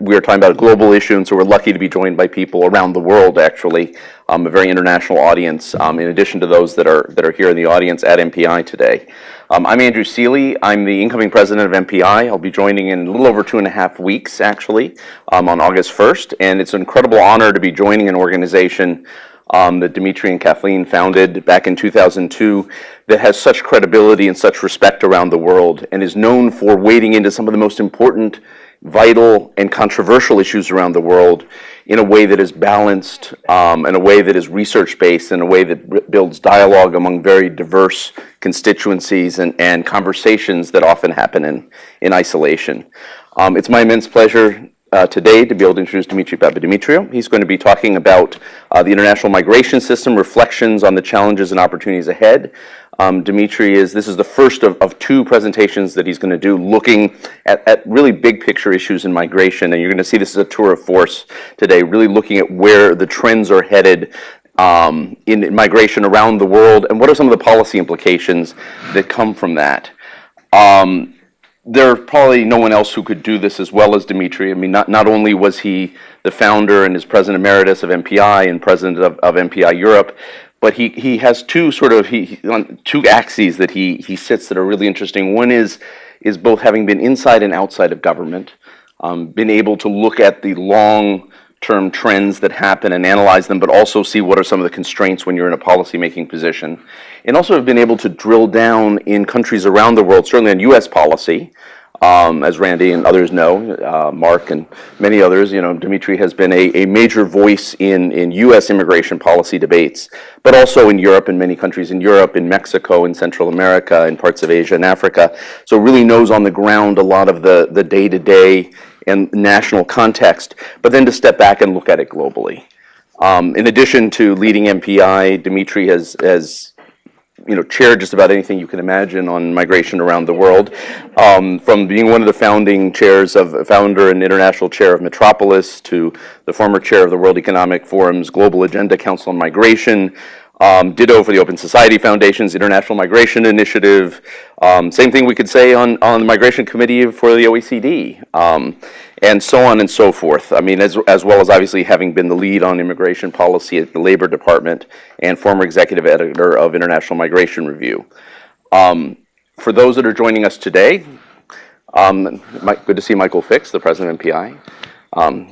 We are talking about a global issue, and so we're lucky to be joined by people around the world, actually, a very international audience, in addition to those that are here in the audience at MPI today. I'm Andrew Selee. I'm the incoming president of MPI. I'll be joining in a little over 2.5 weeks, actually, on August 1st, and it's an incredible honor to be joining an organization that Dimitri and Kathleen founded back in 2002 that has such credibility and such respect around the world and is known for wading into some of the most important, vital, and controversial issues around the world in a way that is balanced, in a way that is research-based, in a way that builds dialogue among very diverse constituencies and conversations that often happen in isolation. It's my immense pleasure today to be able to introduce Demetrios Papademetriou. He's going to be talking about the international migration system, reflections on the challenges and opportunities ahead. This is the first of 2 presentations that he's going to do looking at really big picture issues in migration, and you're going to see this as a tour of force today, really looking at where the trends are headed in migration around the world and what are some of the policy implications that come from that. There's probably no one else who could do this as well as Dimitri. I mean, not only was he the founder and is president emeritus of MPI and president of MPI Europe, but he has two axes that he sits that are really interesting. One is both having been inside and outside of government, been able to look at the long-term trends that happen and analyze them, but also see what are some of the constraints when you're in a policy-making position. And also have been able to drill down in countries around the world, certainly on U.S. policy, as Randy and others know, Mark and many others. Dimitri has been a major voice in U.S. immigration policy debates, but also in Europe, in many countries in Europe, in Mexico, in Central America, in parts of Asia and Africa. So really knows on the ground a lot of the day-to-day and national context, but then to step back and look at it globally. In addition to leading MPI, Dimitri has chaired just about anything you can imagine on migration around the world, from being one of the founder and international chair of Metropolis, to the former chair of the World Economic Forum's Global Agenda Council on Migration, ditto for the Open Society Foundation's International Migration Initiative, same thing we could say on the Migration Committee for the OECD, and so on and so forth. I mean, as well as obviously having been the lead on immigration policy at the Labor Department and former executive editor of International Migration Review. For those that are joining us today, good to see Michael Fix, the president of MPI,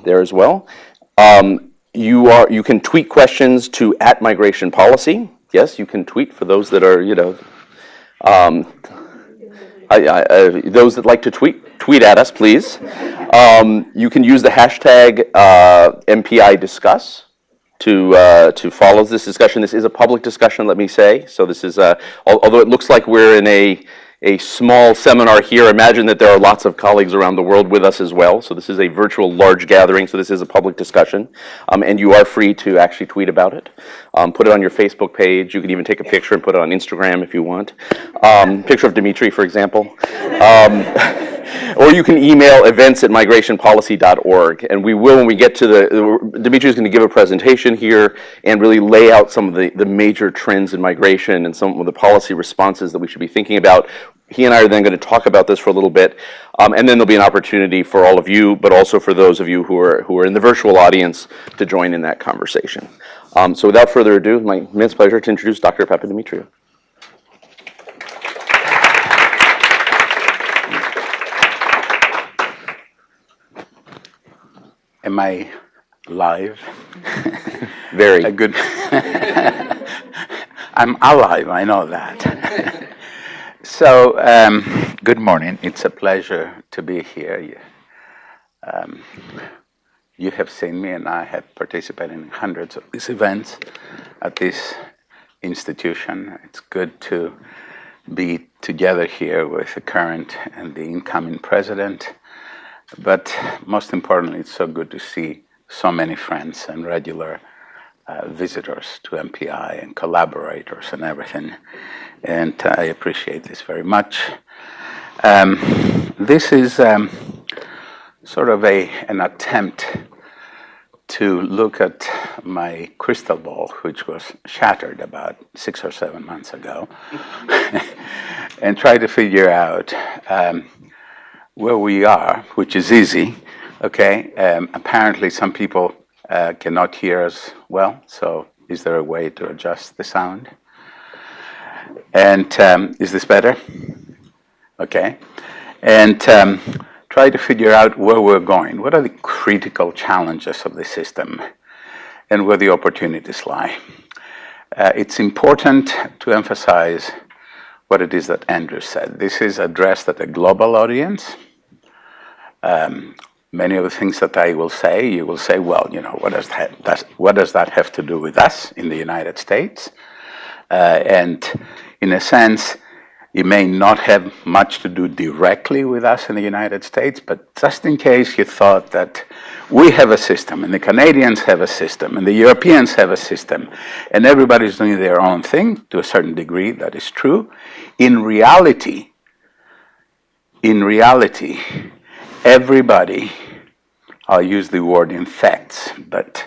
there as well. You can tweet questions to @migrationpolicy. Yes, you can tweet for those that are, those that like to tweet at us, please. You can use the hashtag MPI Discuss to follow this discussion. This is a public discussion, let me say. So this is, although it looks like we're in a small seminar here, imagine that there are lots of colleagues around the world with us as well. So this is a virtual large gathering, so this is a public discussion. And you are free to actually tweet about it. Put it on your Facebook page. You can even take a picture and put it on Instagram if you want. Picture of Dimitri, for example. Or you can email events@migrationpolicy.org. And we will, when we get to Dimitri is going to give a presentation here and really lay out some of the major trends in migration and some of the policy responses that we should be thinking about. He and I are then going to talk about this for a little bit, and then there'll be an opportunity for all of you, but also for those of you who are in the virtual audience to join in that conversation. So without further ado, it's my immense pleasure to introduce Dr. Papademetriou. Am I live? Very. Good. I'm alive, I know that. So, good morning. It's a pleasure to be here. You have seen me, and I have participated in hundreds of these events at this institution. It's good to be together here with the current and the incoming president. But most importantly, it's so good to see so many friends and regular visitors to MPI and collaborators and everything. And I appreciate this very much. This is sort of an attempt to look at my crystal ball, which was shattered about 6 or 7 months ago, and try to figure out where we are, which is easy, Okay, apparently some people cannot hear us well, so is there a way to adjust the sound? And is this better? Okay. And try to figure out where we're going. What are the critical challenges of the system and where the opportunities lie? It's important to emphasize what it is that Andrew said. This is addressed at a global audience. Many of the things that I will say, you will say, well, you know, what does that have to do with us in the United States? And in a sense, it may not have much to do directly with us in the United States, but just in case you thought that we have a system, and the Canadians have a system, and the Europeans have a system, and everybody's doing their own thing, to a certain degree, that is true. In reality, everybody, I'll use the word infects, but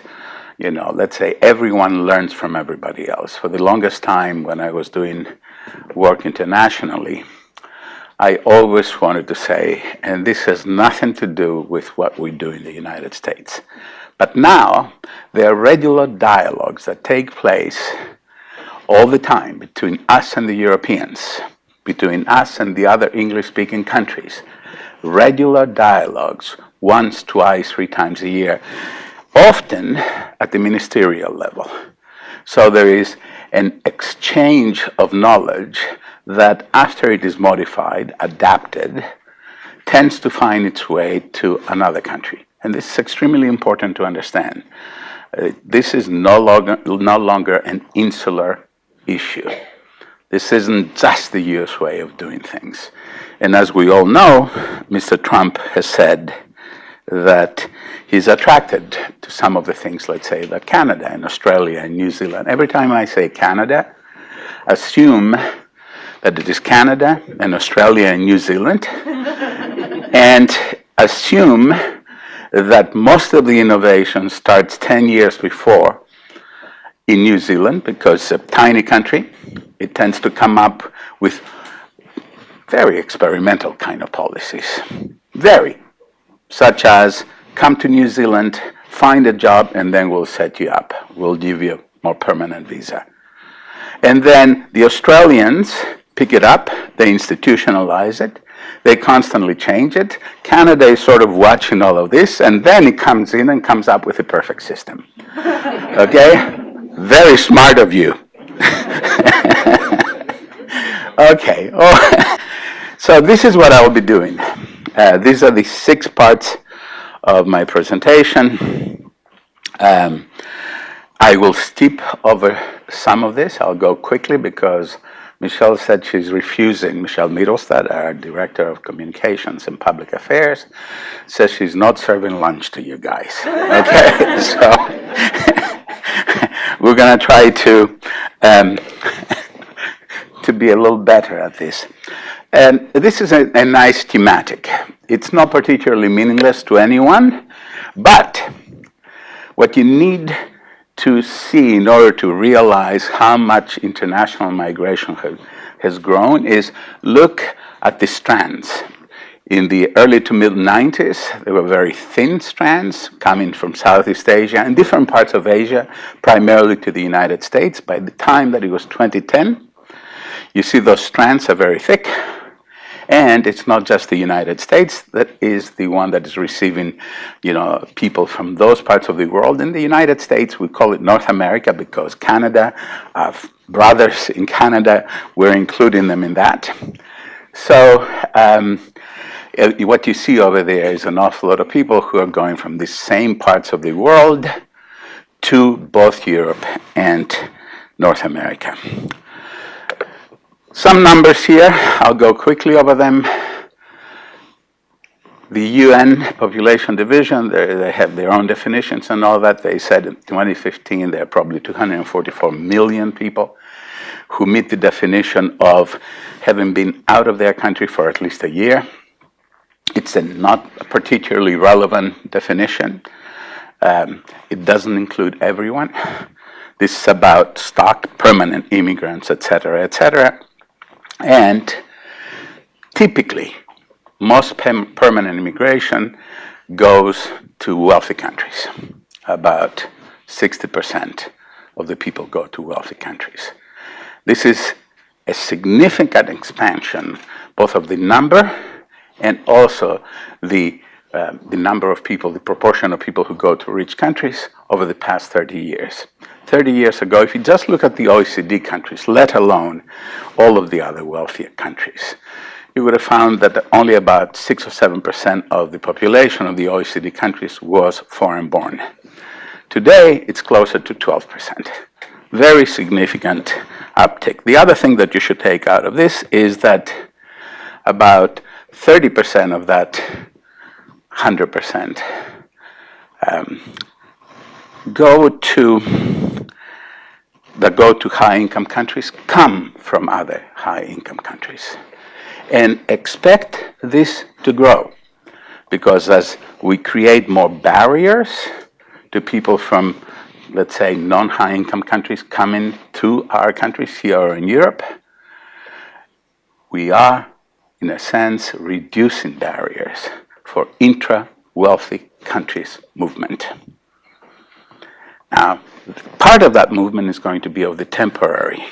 you know, let's say everyone learns from everybody else. For the longest time when I was doing work internationally, I always wanted to say, and this has nothing to do with what we do in the United States, but now there are regular dialogues that take place all the time between us and the Europeans, between us and the other English-speaking countries. Regular dialogues, once, twice, 3 times a year, often at the ministerial level. So there is an exchange of knowledge that, after it is modified, adapted, tends to find its way to another country. And this is extremely important to understand. This is no longer an insular issue. This isn't just the US way of doing things. And as we all know, Mr. Trump has said that he's attracted to some of the things, let's say, that Canada and Australia and New Zealand. Every time I say Canada, assume that it is Canada and Australia and New Zealand, and assume that most of the innovation starts 10 years before in New Zealand, because it's a tiny country. It tends to come up with very experimental kind of policies. Very. Such as, come to New Zealand, find a job, and then we'll set you up. We'll give you a more permanent visa. And then the Australians pick it up, they institutionalize it, they constantly change it. Canada is sort of watching all of this, and then it comes in and comes up with a perfect system. Okay? Very smart of you. Okay. Oh, so this is what I'll be doing. These are the 6 parts of my presentation. I will skip over some of this. I'll go quickly because Michelle said she's refusing. Michelle Mittelstadt, our Director of Communications and Public Affairs, says she's not serving lunch to you guys. Okay, so we're going to try to be a little better at this. And this is a nice thematic. It's not particularly meaningless to anyone, but what you need to see in order to realize how much international migration has grown is look at the strands. In the early to mid-90s, there were very thin strands coming from Southeast Asia and different parts of Asia, primarily to the United States. By the time that it was 2010, you see those strands are very thick. And it's not just the United States that is the one that is receiving, you know, people from those parts of the world. In the United States, we call it North America because Canada, our brothers in Canada, we're including them in that. So what you see over there is an awful lot of people who are going from the same parts of the world to both Europe and North America. Some numbers here, I'll go quickly over them. The UN Population Division, they have their own definitions and all that. They said in 2015 there are probably 244 million people who meet the definition of having been out of their country for at least a year. It's not a particularly relevant definition. It doesn't include everyone. This is about stock, permanent immigrants, etc., etc. And typically, most permanent immigration goes to wealthy countries. About 60% of the people go to wealthy countries. This is a significant expansion, both of the number and also the number of people, the proportion of people who go to rich countries over the past 30 years. 30 years ago, if you just look at the OECD countries, let alone all of the other wealthier countries, you would have found that only about 6 or 7% of the population of the OECD countries was foreign-born. Today, it's closer to 12%. Very significant uptick. The other thing that you should take out of this is that about 30% of that 100% go to high-income countries come from other high-income countries. And expect this to grow, because as we create more barriers to people from, let's say, non-high-income countries coming to our countries here or in Europe, we are, in a sense, reducing barriers for intra-wealthy countries movement. Now, part of that movement is going to be of the temporary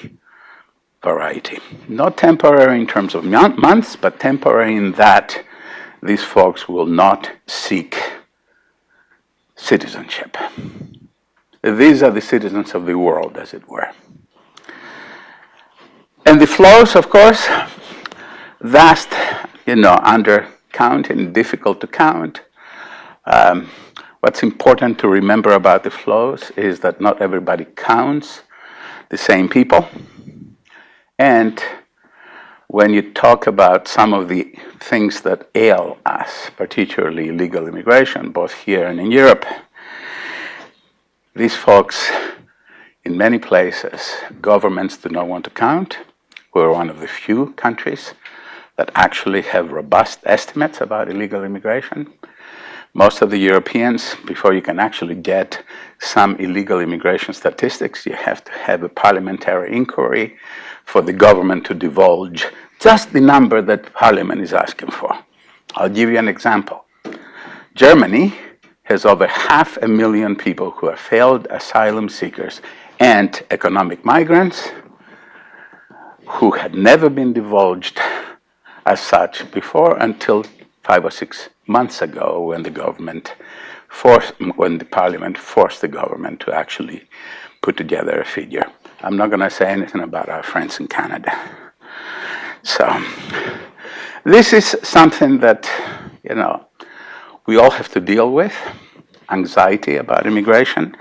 variety. Not temporary in terms of months, but temporary in that these folks will not seek citizenship. These are the citizens of the world, as it were. And the flows, of course, vast, undercounted, difficult to count. What's important to remember about the flows is that not everybody counts the same people. And when you talk about some of the things that ail us, particularly illegal immigration, both here and in Europe, these folks, in many places, governments do not want to count. We're one of the few countries that actually have robust estimates about illegal immigration. Most of the Europeans, before you can actually get some illegal immigration statistics, you have to have a parliamentary inquiry for the government to divulge just the number that Parliament is asking for. I'll give you an example. Germany has over 500,000 people who are failed asylum seekers and economic migrants who had never been divulged as such before until 5 or 6 months ago, when the Parliament forced the government to actually put together a figure. I'm not going to say anything about our friends in Canada. So this is something that, we all have to deal with, anxiety about immigration.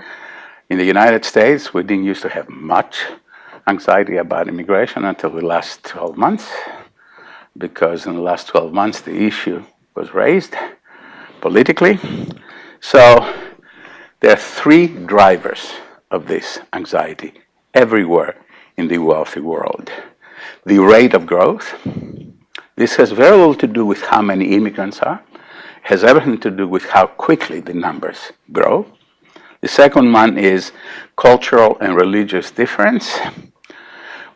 In the United States, we didn't used to have much anxiety about immigration until the last 12 months, because in the last 12 months, the issue was raised politically. So there are 3 drivers of this anxiety everywhere in the wealthy world. The rate of growth. This has very little to do with how many immigrants are. It has everything to do with how quickly the numbers grow. The second one is cultural and religious difference.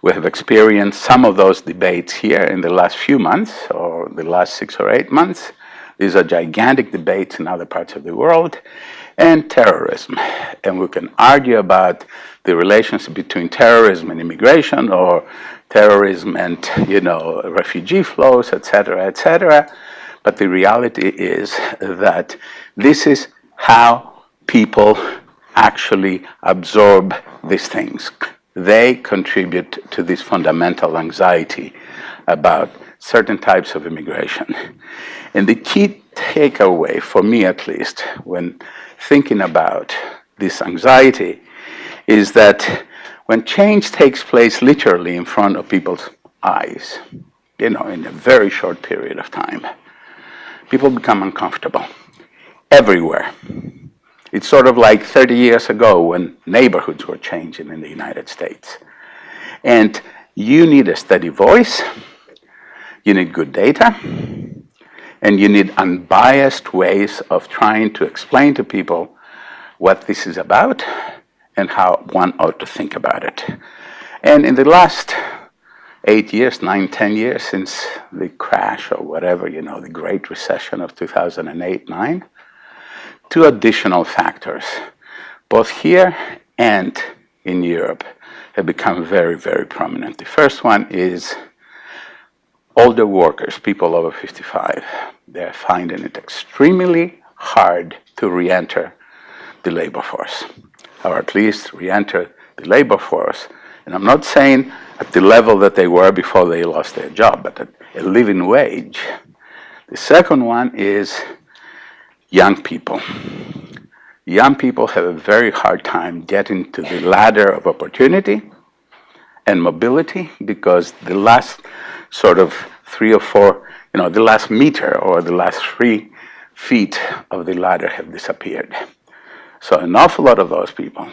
We have experienced some of those debates here in the last few months, or the last 6 or 8 months. These are gigantic debates in other parts of the world. And terrorism. And we can argue about the relationship between terrorism and immigration, or terrorism and, refugee flows, etc., etc. But the reality is that this is how people actually absorb these things. They contribute to this fundamental anxiety about certain types of immigration. And the key takeaway, for me at least, when thinking about this anxiety, is that when change takes place literally in front of people's eyes, in a very short period of time, people become uncomfortable everywhere. It's sort of like 30 years ago when neighborhoods were changing in the United States. And you need a steady voice, you need good data, and you need unbiased ways of trying to explain to people what this is about and how one ought to think about it. And in the last 8 years, 9, 10 years since the crash or whatever, the Great Recession of 2008-9, two additional factors, both here and in Europe, have become very, very prominent. The first one is older workers, people over 55. They're finding it extremely hard to re-enter the labor force, or at least re-enter the labor force. And I'm not saying at the level that they were before they lost their job, but at a living wage. The second one is young people. Young people have a very hard time getting to the ladder of opportunity and mobility because the last sort of 3 or 4, the last meter or the last 3 feet of the ladder have disappeared. So an awful lot of those people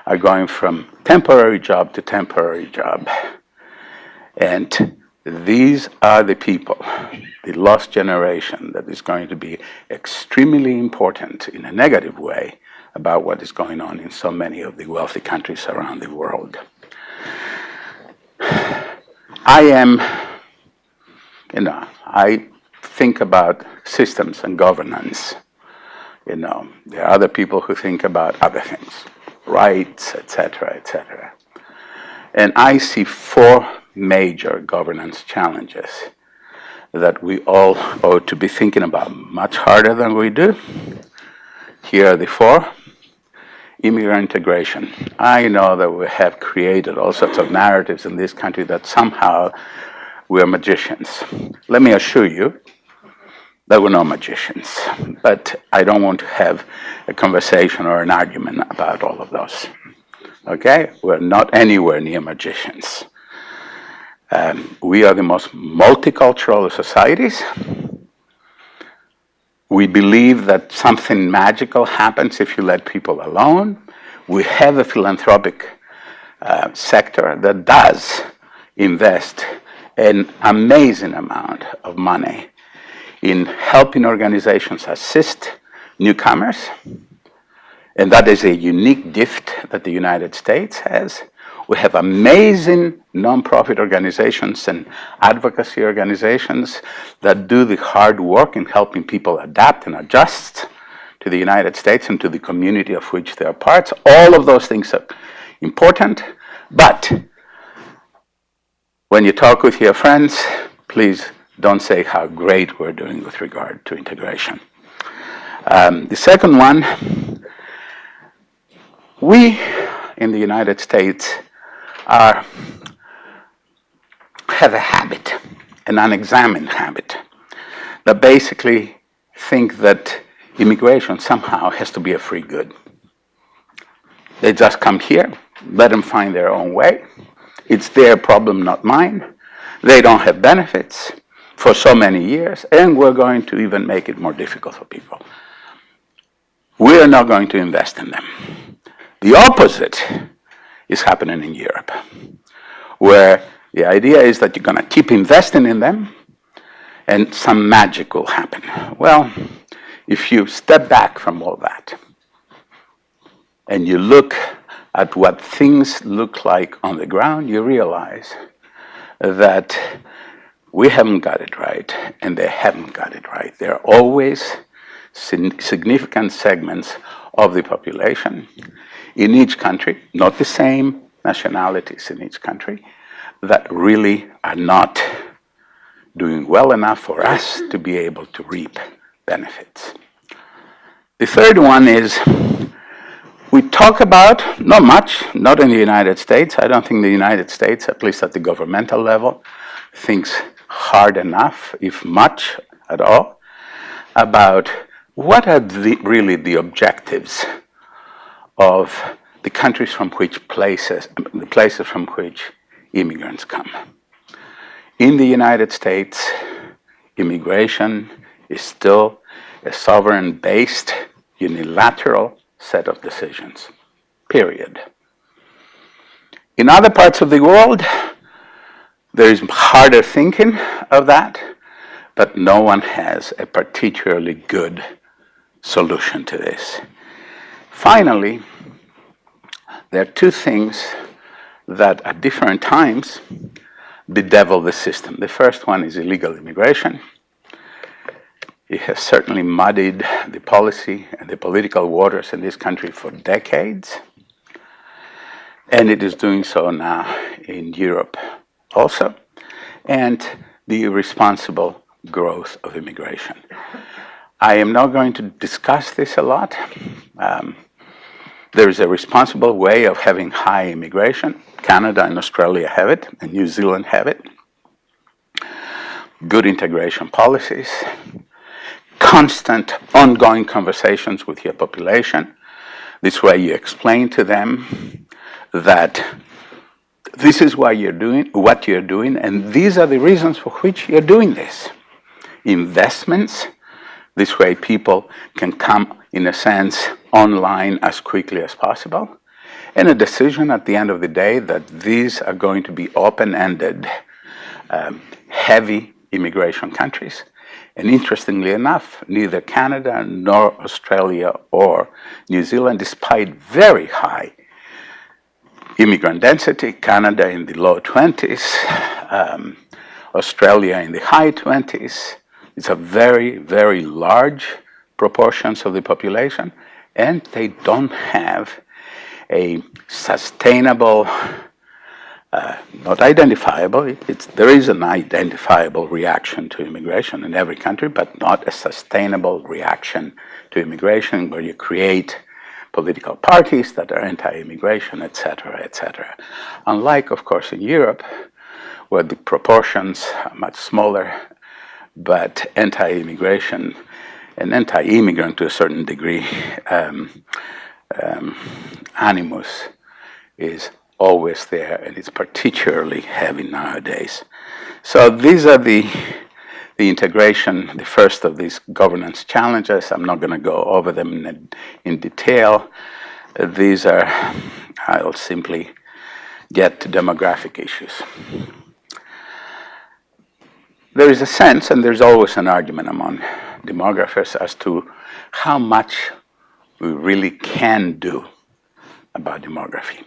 are going from temporary job to temporary job. And these are the people, the lost generation, that is going to be extremely important in a negative way about what is going on in so many of the wealthy countries around the world. I think about systems and governance. There are other people who think about other things, rights, etc., etc. And I see 4 major governance challenges that we all ought to be thinking about much harder than we do. Here are the 4. Immigrant integration. I know that we have created all sorts of narratives in this country that somehow we're magicians. Let me assure you that we're not magicians, but I don't want to have a conversation or an argument about all of those. Okay? We're not anywhere near magicians. We are the most multicultural of societies. We believe that something magical happens if you let people alone. We have a philanthropic sector that does invest an amazing amount of money in helping organizations assist newcomers. And that is a unique gift that the United States has. We have amazing nonprofit organizations and advocacy organizations that do the hard work in helping people adapt and adjust to the United States and to the community of which they are parts. All of those things are important, but when you talk with your friends, please don't say how great we're doing with regard to integration. The second one, we in the United States have a habit, an unexamined habit, that basically think that immigration somehow has to be a free good. They just come here, let them find their own way. It's their problem, not mine. They don't have benefits for so many years, and we're going to even make it more difficult for people. We're not going to invest in them. The opposite is happening in Europe, where the idea is that you're going to keep investing in them and some magic will happen. Well, if you step back from all that and you look at what things look like on the ground, you realize that we haven't got it right and they haven't got it right. There are always significant segments of the population in each country, not the same nationalities in each country, that really are not doing well enough for us to be able to reap benefits. The third one is we talk about, not much, not in the United States. I don't think the United States, at least at the governmental level, thinks hard enough, if much at all, about what are really the objectives of the countries from which the places from which immigrants come. In the United States, immigration is still a sovereign-based, unilateral set of decisions, period. In other parts of the world, there is harder thinking of that, but no one has a particularly good solution to this. Finally, there are 2 things that at different times bedevil the system. The first one is illegal immigration. It has certainly muddied the policy and the political waters in this country for decades. And it is doing so now in Europe also. And the irresponsible growth of immigration. I am not going to discuss this a lot. There is a responsible way of having high immigration. Canada and Australia have it, and New Zealand have it. Good integration policies, constant ongoing conversations with your population. This way you explain to them that this is why you're doing what you're doing, and these are the reasons for which you're doing this. Investments, this way people can come, in a sense, online as quickly as possible. And a decision at the end of the day that these are going to be open-ended, heavy immigration countries. And interestingly enough, neither Canada nor Australia or New Zealand, despite very high immigrant density, Canada in the low 20s, Australia in the high 20s, it's a very, very large proportions of the population, and they don't have a sustainable, not identifiable, there is an identifiable reaction to immigration in every country, but not a sustainable reaction to immigration where you create political parties that are anti-immigration, etc., etc. Unlike, of course, in Europe, where the proportions are much smaller, but anti-immigration and anti-immigrant to a certain degree animus is always there, and it's particularly heavy nowadays. So these are the integration, the first of these governance challenges. I'm not going to go over them in detail. These are, I'll simply get to demographic issues. There is a sense, and there's always an argument among demographers as to how much we really can do about demography.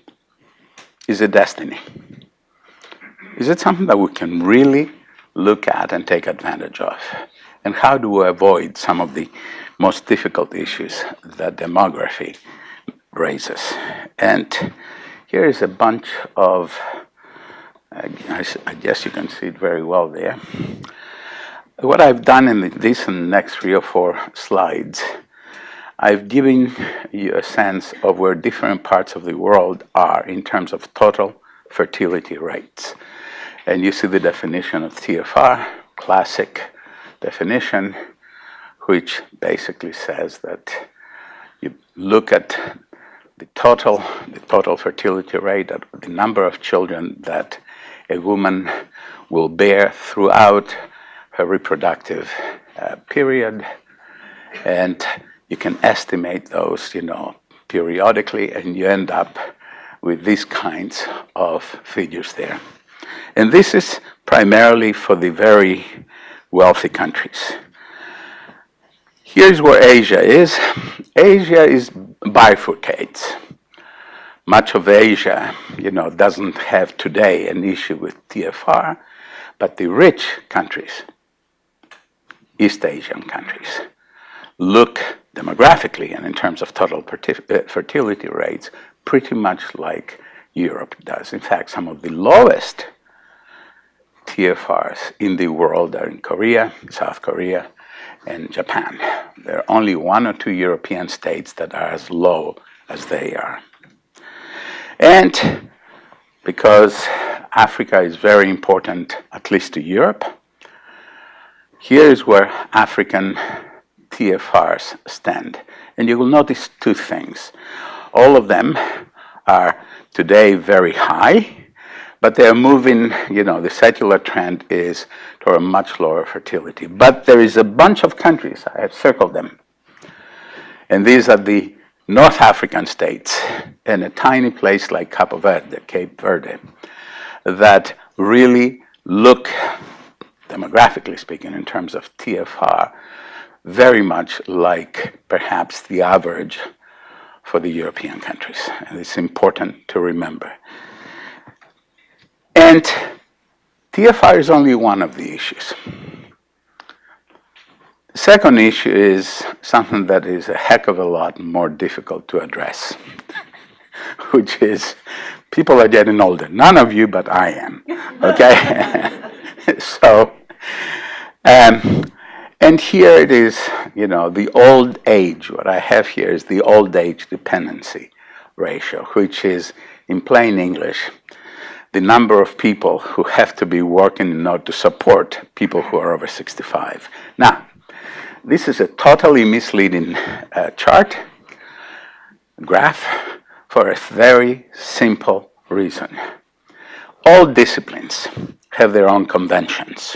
Is it destiny? Is it something that we can really look at and take advantage of? And how do we avoid some of the most difficult issues that demography raises? And here is a bunch of, I guess you can see it very well there. What I've done in these and next 3 or 4 slides, I've given you a sense of where different parts of the world are in terms of total fertility rates. And you see the definition of TFR, classic definition, which basically says that you look at the total fertility rate, the number of children that a woman will bear throughout her reproductive period, and you can estimate those, periodically, and you end up with these kinds of figures there. And this is primarily for the very wealthy countries. Here's where Asia is. Asia bifurcates. Much of Asia, doesn't have today an issue with TFR, but the rich countries, East Asian countries, look demographically and in terms of total fertility rates pretty much like Europe does. In fact, some of the lowest TFRs in the world are in Korea, South Korea, and Japan. There are only 1 or 2 European states that are as low as they are. And because Africa is very important, at least to Europe, here is where African TFRs stand. And you will notice 2 things. All of them are today very high, but they're moving, the secular trend is toward a much lower fertility. But there is a bunch of countries, I have circled them, and these are the North African states and a tiny place like Cape Verde, that really look, demographically speaking, in terms of TFR, very much like perhaps the average for the European countries. And it's important to remember. And TFR is only one of the issues. Second issue is something that is a heck of a lot more difficult to address, which is people are getting older. None of you, but I am, okay? So, and here it is, the old age. What I have here is the old-age dependency ratio, which is, in plain English, the number of people who have to be working in order to support people who are over 65. Now, this is a totally misleading graph, for a very simple reason. All disciplines have their own conventions.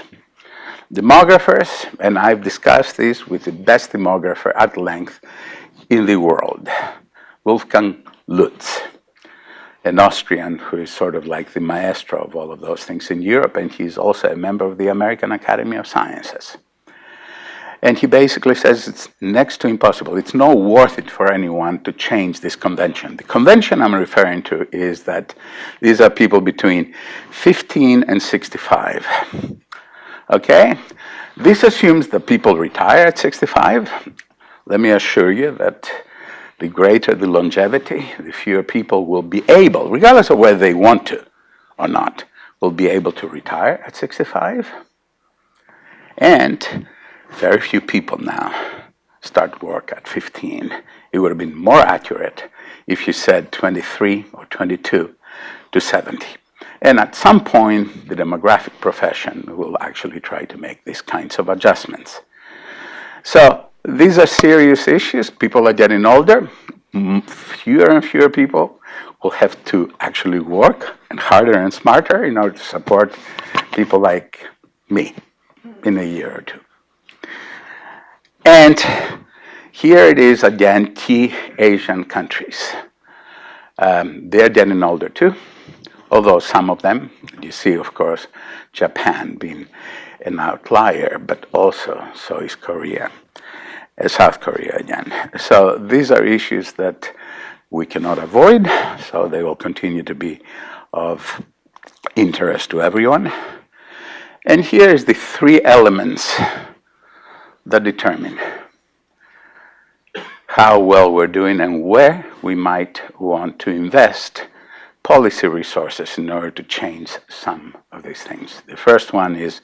Demographers, and I've discussed this with the best demographer at length in the world, Wolfgang Lutz, an Austrian who is sort of like the maestro of all of those things in Europe, and he's also a member of the American Academy of Sciences. And he basically says it's next to impossible. It's not worth it for anyone to change this convention. The convention I'm referring to is that these are people between 15 and 65. Okay? This assumes that people retire at 65. Let me assure you that the greater the longevity, the fewer people will be able, regardless of whether they want to or not, will be able to retire at 65. And very few people now start work at 15. It would have been more accurate if you said 23 or 22 to 70. And at some point, the demographic profession will actually try to make these kinds of adjustments. So these are serious issues. People are getting older. Fewer and fewer people will have to actually work, and harder and smarter, in order to support people like me in a year or two. And here it is again, key Asian countries. They're getting older too, although some of them, you see, of course, Japan being an outlier, but also so is Korea, South Korea again. So these are issues that we cannot avoid, so they will continue to be of interest to everyone. And here is the three elements that determine how well we're doing and where we might want to invest policy resources in order to change some of these things. The first one is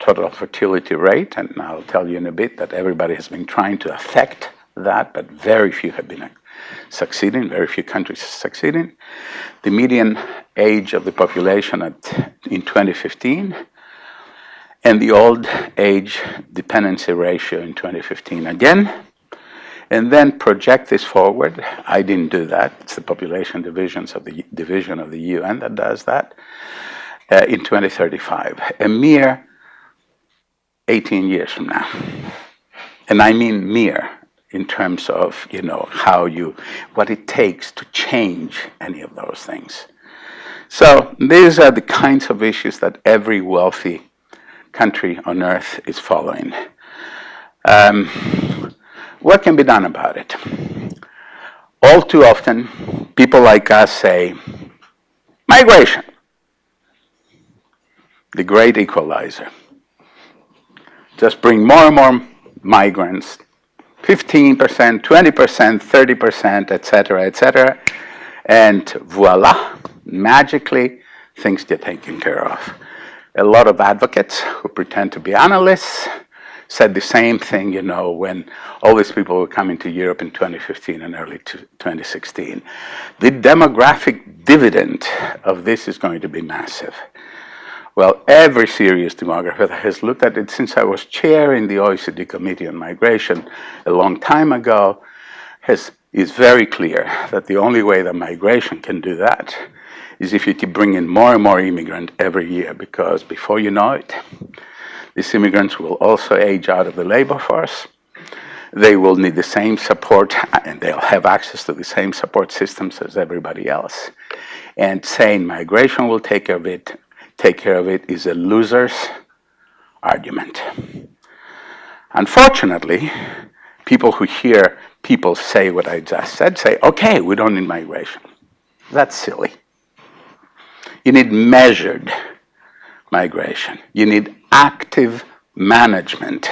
total fertility rate, and I'll tell you in a bit that everybody has been trying to affect that, but very few have been succeeding, very few countries are succeeding. The median age of the population in 2015, and the old-age dependency ratio in 2015 again, and then project this forward. I didn't do that. It's the population division of the UN that does that, in 2035, a mere 18 years from now. And I mean mere in terms of, what it takes to change any of those things. So these are the kinds of issues that every wealthy country on earth is following. What can be done about it? All too often, people like us say, migration, the great equalizer. Just bring more and more migrants, 15%, 20%, 30%, etc., and voila, magically, things get taken care of. A lot of advocates who pretend to be analysts said the same thing, when all these people were coming to Europe in 2015 and early 2016. The demographic dividend of this is going to be massive. Well, every serious demographer that has looked at it since I was chairing the OECD Committee on Migration a long time ago is very clear that the only way that migration can do that is if you keep bringing more and more immigrants every year, because before you know it, these immigrants will also age out of the labor force. They will need the same support, and they'll have access to the same support systems as everybody else. And saying migration will take care of it is a loser's argument. Unfortunately, people who hear people say what I just said say, okay, we don't need migration. That's silly. You need measured migration. You need active management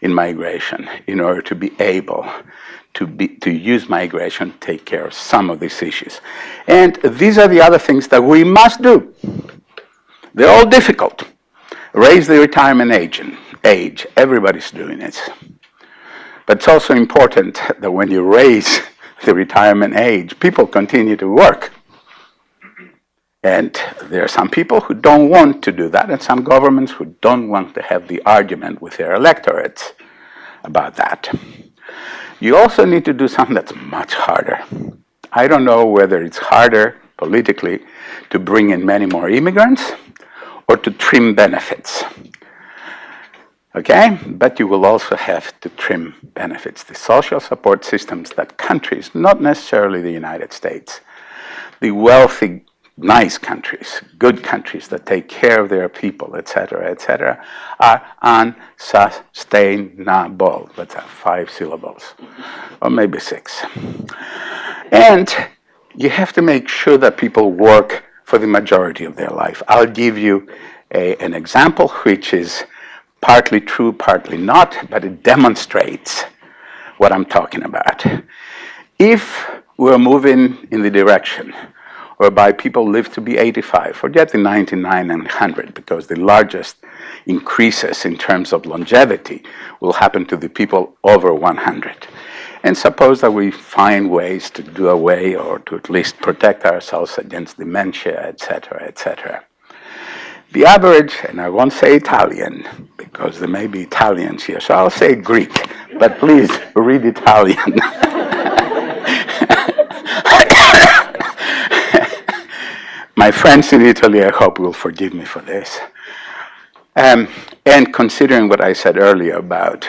in migration in order to be able to use migration to take care of some of these issues. And these are the other things that we must do. They're all difficult. Raise the retirement age. Everybody's doing it. But it's also important that when you raise the retirement age, people continue to work. And there are some people who don't want to do that, and some governments who don't want to have the argument with their electorates about that. You also need to do something that's much harder. I don't know whether it's harder politically to bring in many more immigrants or to trim benefits. Okay? But you will also have to trim benefits. The social support systems that countries, not necessarily the United States, the wealthy, nice countries, good countries that take care of their people, etc., are unsustainable. That's 5 syllables, or maybe 6. And you have to make sure that people work for the majority of their life. I'll give you an example which is partly true, partly not, but it demonstrates what I'm talking about. If we're moving in the direction whereby people live to be 85, forget the 99 and 100, because the largest increases in terms of longevity will happen to the people over 100. And suppose that we find ways to do away or to at least protect ourselves against dementia, etc. The average, and I won't say Italian, because there may be Italians here, so I'll say Greek, but please read Italian. My friends in Italy, I hope, will forgive me for this. And considering what I said earlier about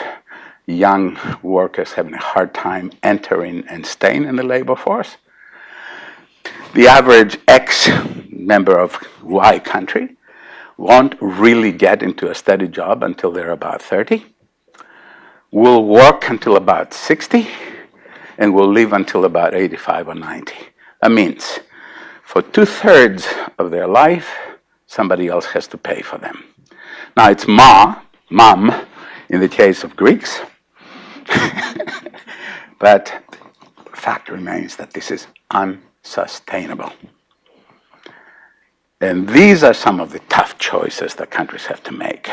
young workers having a hard time entering and staying in the labor force, the average X member of Y country won't really get into a steady job until they're about 30, will work until about 60, and will live until about 85 or 90. That means for 2/3 of their life, somebody else has to pay for them. Now it's mom, in the case of Greeks, but the fact remains that this is unsustainable. And these are some of the tough choices that countries have to make.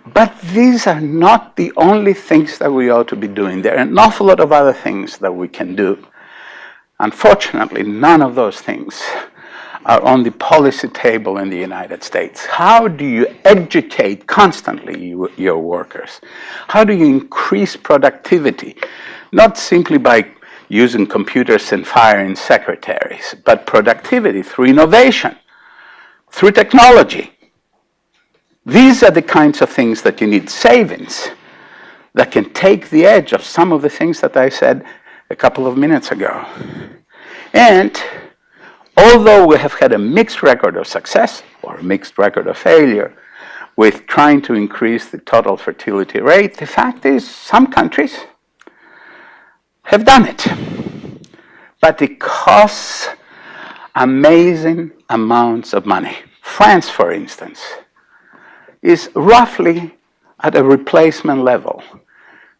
But these are not the only things that we ought to be doing. There are an awful lot of other things that we can do. Unfortunately, none of those things are on the policy table in the United States. How do you educate constantly your workers? How do you increase productivity? Not simply by using computers and firing secretaries, but productivity through innovation, through technology. These are the kinds of things that you need, savings that can take the edge of some of the things that I said a couple of minutes ago. And although we have had a mixed record of success or a mixed record of failure with trying to increase the total fertility rate, the fact is some countries have done it. But it costs amazing amounts of money. France, for instance, is roughly at a replacement level.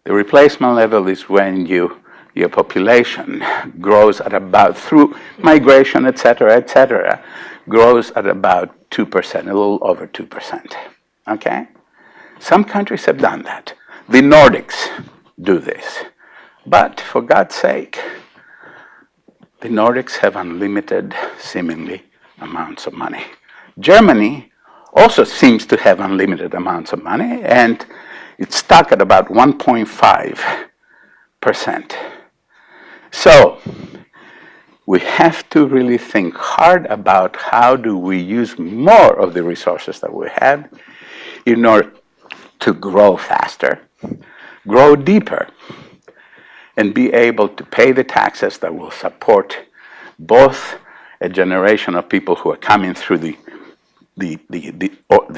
The replacement level is when your population grows at about, through migration, etc., grows at about 2%, a little over 2%. Okay? Some countries have done that. The Nordics do this. But for God's sake, the Nordics have unlimited, seemingly, amounts of money. Germany also seems to have unlimited amounts of money, and it's stuck at about 1.5%. So we have to really think hard about how do we use more of the resources that we have in order to grow faster, grow deeper, and be able to pay the taxes that will support both a generation of people who are coming through the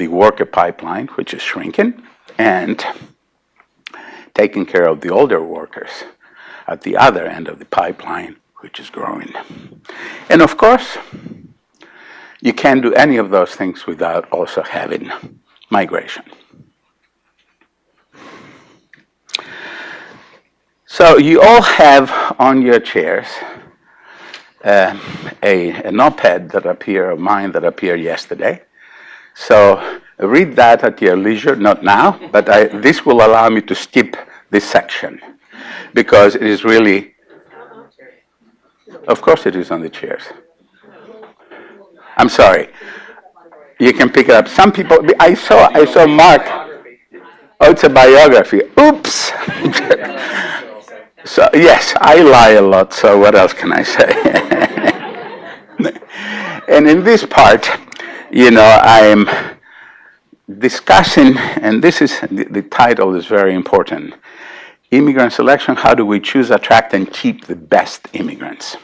worker pipeline, which is shrinking, and taking care of the older workers at the other end of the pipeline, which is growing. And of course, you can't do any of those things without also having migration. So you all have on your chairs an op-ed of mine that appeared yesterday. So read that at your leisure, not now, but this will allow me to skip this section because it is really, of course it is on the chairs. I'm sorry. You can pick it up. Some people, I saw Mark. Oh, it's a biography. Oops. So, yes, I lie a lot, so what else can I say? And in this part, I'm discussing, and this is, the title is very important, Immigrant Selection, How Do We Choose, Attract, and Keep the Best Immigrants?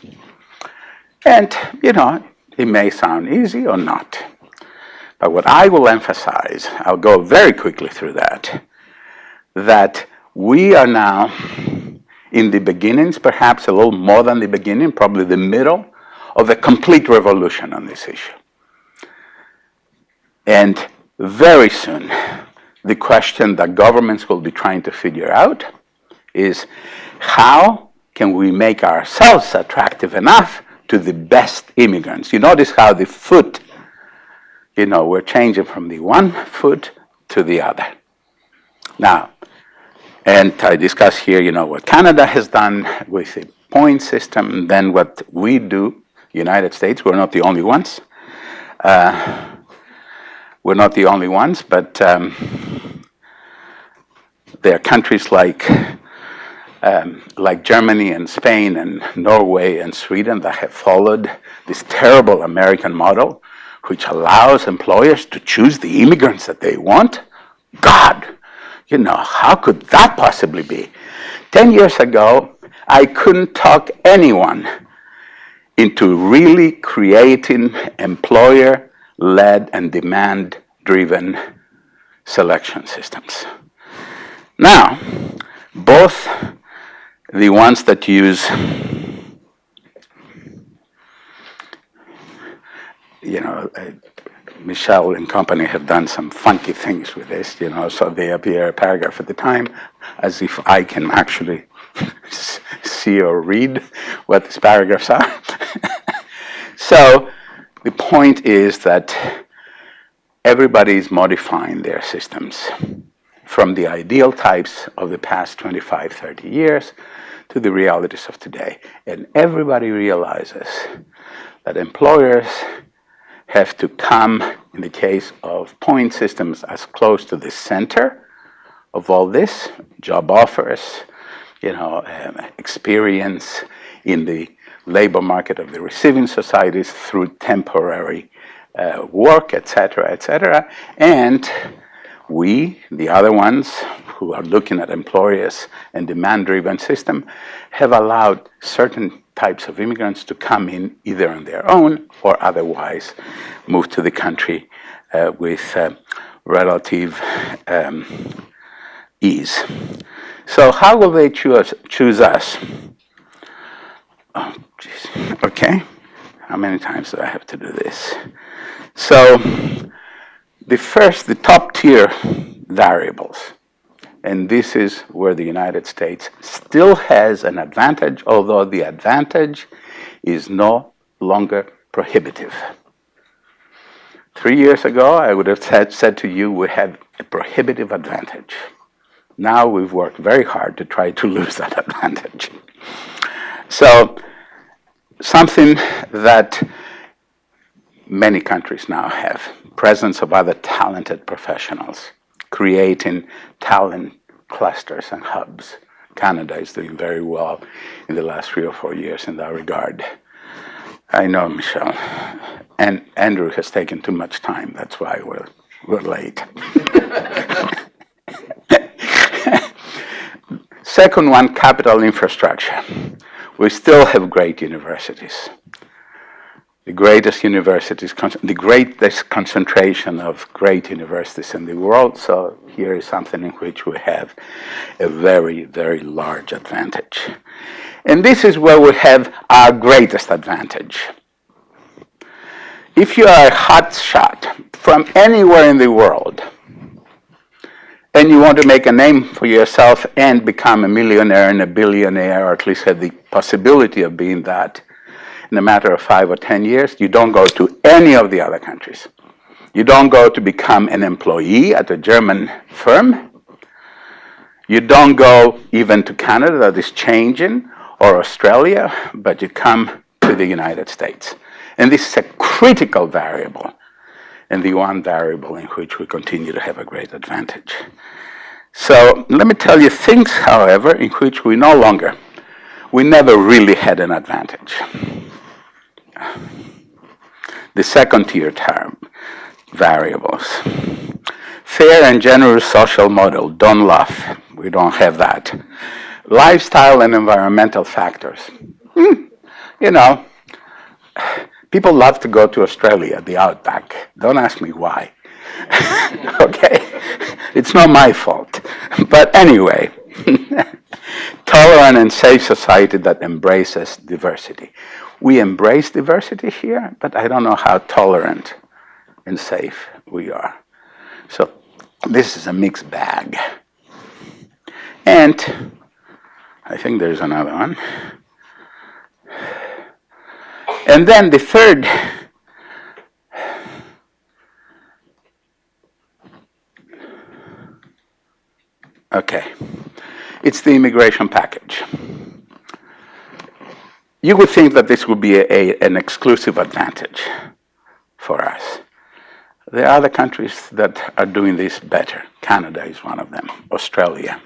And, it may sound easy or not. But what I will emphasize, I'll go very quickly through that we are now in the beginnings, perhaps a little more than the beginning, probably the middle of a complete revolution on this issue. And very soon, the question that governments will be trying to figure out is how can we make ourselves attractive enough to the best immigrants? You notice how the foot, we're changing from the one foot to the other. Now, and I discuss here, what Canada has done with the point system, and then what we do, United States. We're not the only ones. We're not the only ones, but there are countries like Germany and Spain and Norway and Sweden that have followed this terrible American model, which allows employers to choose the immigrants that they want. God! How could that possibly be? 10 years ago, I couldn't talk anyone into really creating employer-led and demand-driven selection systems. Now, both the ones that use, Michelle and company have done some funky things with this, so they appear a paragraph at the time, as if I can actually see or read what these paragraphs are. So the point is that everybody is modifying their systems from the ideal types of the past 25, 30 years to the realities of today. And everybody realizes that employers have to come, in the case of point systems, as close to the center of all this, job offers, experience in the labor market of the receiving societies through temporary work, etc. And we, the other ones who are looking at employers and demand-driven system, have allowed certain types of immigrants to come in either on their own or otherwise move to the country with relative ease. So how will they choose us? Oh, geez. Okay. How many times do I have to do this? So the top tier variables, and this is where the United States still has an advantage, although the advantage is no longer prohibitive. 3 years ago, I would have said to you, we had a prohibitive advantage. Now we've worked very hard to try to lose that advantage. So something that many countries now have, presence of other talented professionals, creating talent clusters and hubs. Canada is doing very well in the last 3 or 4 years in that regard. I know, Michelle. And Andrew has taken too much time. That's why we're late. Second one, capital infrastructure. We still have great universities. The greatest universities, the greatest concentration of great universities in the world. So here is something in which we have a very, very large advantage. And this is where we have our greatest advantage. If you are a hot shot from anywhere in the world, and you want to make a name for yourself and become a millionaire and a billionaire, or at least have the possibility of being that in a matter of 5 or 10 years, you don't go to any of the other countries. You don't go to become an employee at a German firm. You don't go even to Canada, that is changing, or Australia, but you come to the United States. And this is a critical variable, and the one variable in which we continue to have a great advantage. So let me tell you things, however, in which we never really had an advantage. The second tier term, variables. Fair and generous social model, don't laugh, we don't have that. Lifestyle and environmental factors. You know, people love to go to Australia, the outback. Don't ask me why. Okay? It's not my fault. But anyway, tolerant and safe society that embraces diversity. We embrace diversity here, but I don't know how tolerant and safe we are. So this is a mixed bag. And I think there's another one. And then the third, okay, it's the immigration package. You would think that this would be an exclusive advantage for us. There are other countries that are doing this better. Canada is one of them, Australia.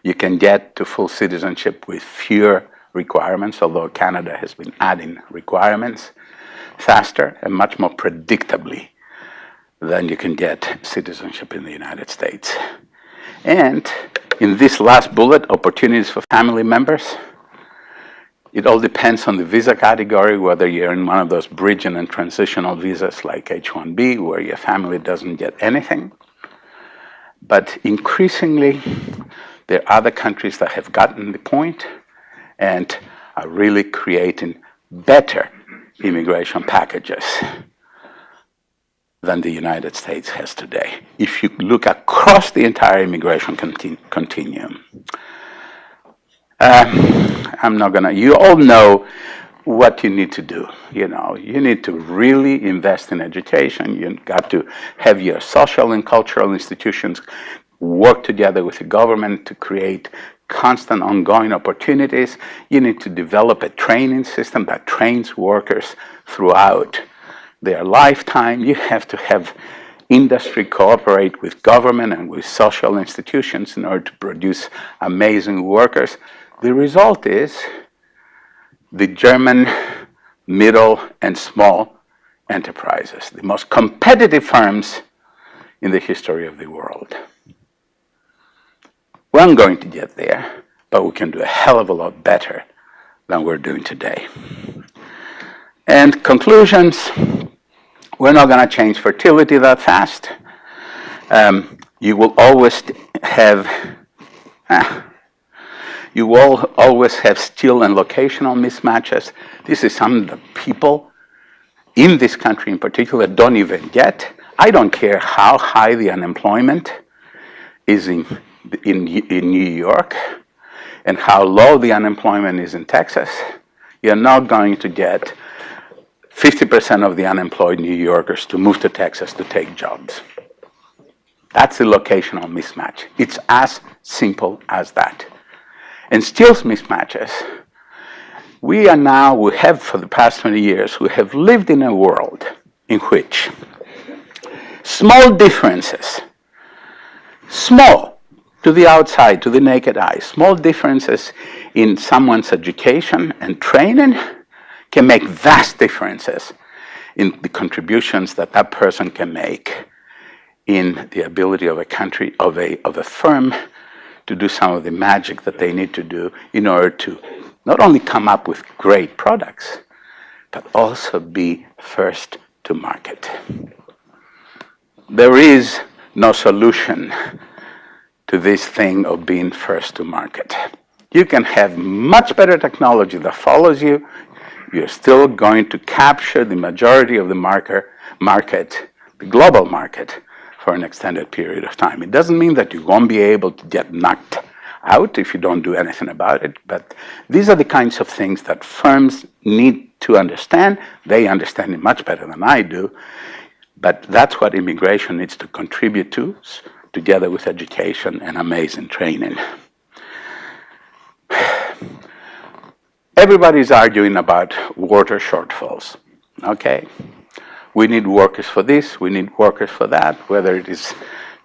You can get to full citizenship with fewer requirements, although Canada has been adding requirements faster and much more predictably than you can get citizenship in the United States. And in this last bullet, opportunities for family members, it all depends on the visa category, whether you're in one of those bridging and transitional visas like H-1B, where your family doesn't get anything. But increasingly, there are other countries that have gotten the point and are really creating better immigration packages than the United States has today, if you look across the entire immigration continuum. I'm not gonna, you all know what you need to do. You know, you need to really invest in education. You got to have your social and cultural institutions work together with the government to create constant ongoing opportunities. You need to develop a training system that trains workers throughout their lifetime. You have to have industry cooperate with government and with social institutions in order to produce amazing workers. The result is the German middle and small enterprises, the most competitive firms in the history of the world. We aren't going to get there, but we can do a hell of a lot better than we're doing today. And conclusions, we're not going to change fertility that fast. You will always have skill and locational mismatches. This is something that people in this country in particular don't even get. I don't care how high the unemployment is in New York and how low the unemployment is in Texas. You're not going to get 50% of the unemployed New Yorkers to move to Texas to take jobs. That's the locational mismatch. It's as simple as that. And skills mismatches, we have for the past 20 years, we have lived in a world in which small differences, small to the outside, to the naked eye, small differences in someone's education and training can make vast differences in the contributions that that person can make in the ability of a country, of a firm to do some of the magic that they need to do in order to not only come up with great products, but also be first to market. There is no solution to this thing of being first to market. You can have much better technology that follows you. You're still going to capture the majority of the market, the global market, for an extended period of time. It doesn't mean that you won't be able to get knocked out if you don't do anything about it, but these are the kinds of things that firms need to understand. They understand it much better than I do, but that's what immigration needs to contribute to, together with education and amazing training. Everybody's arguing about water shortfalls, okay? We need workers for this, we need workers for that, whether it is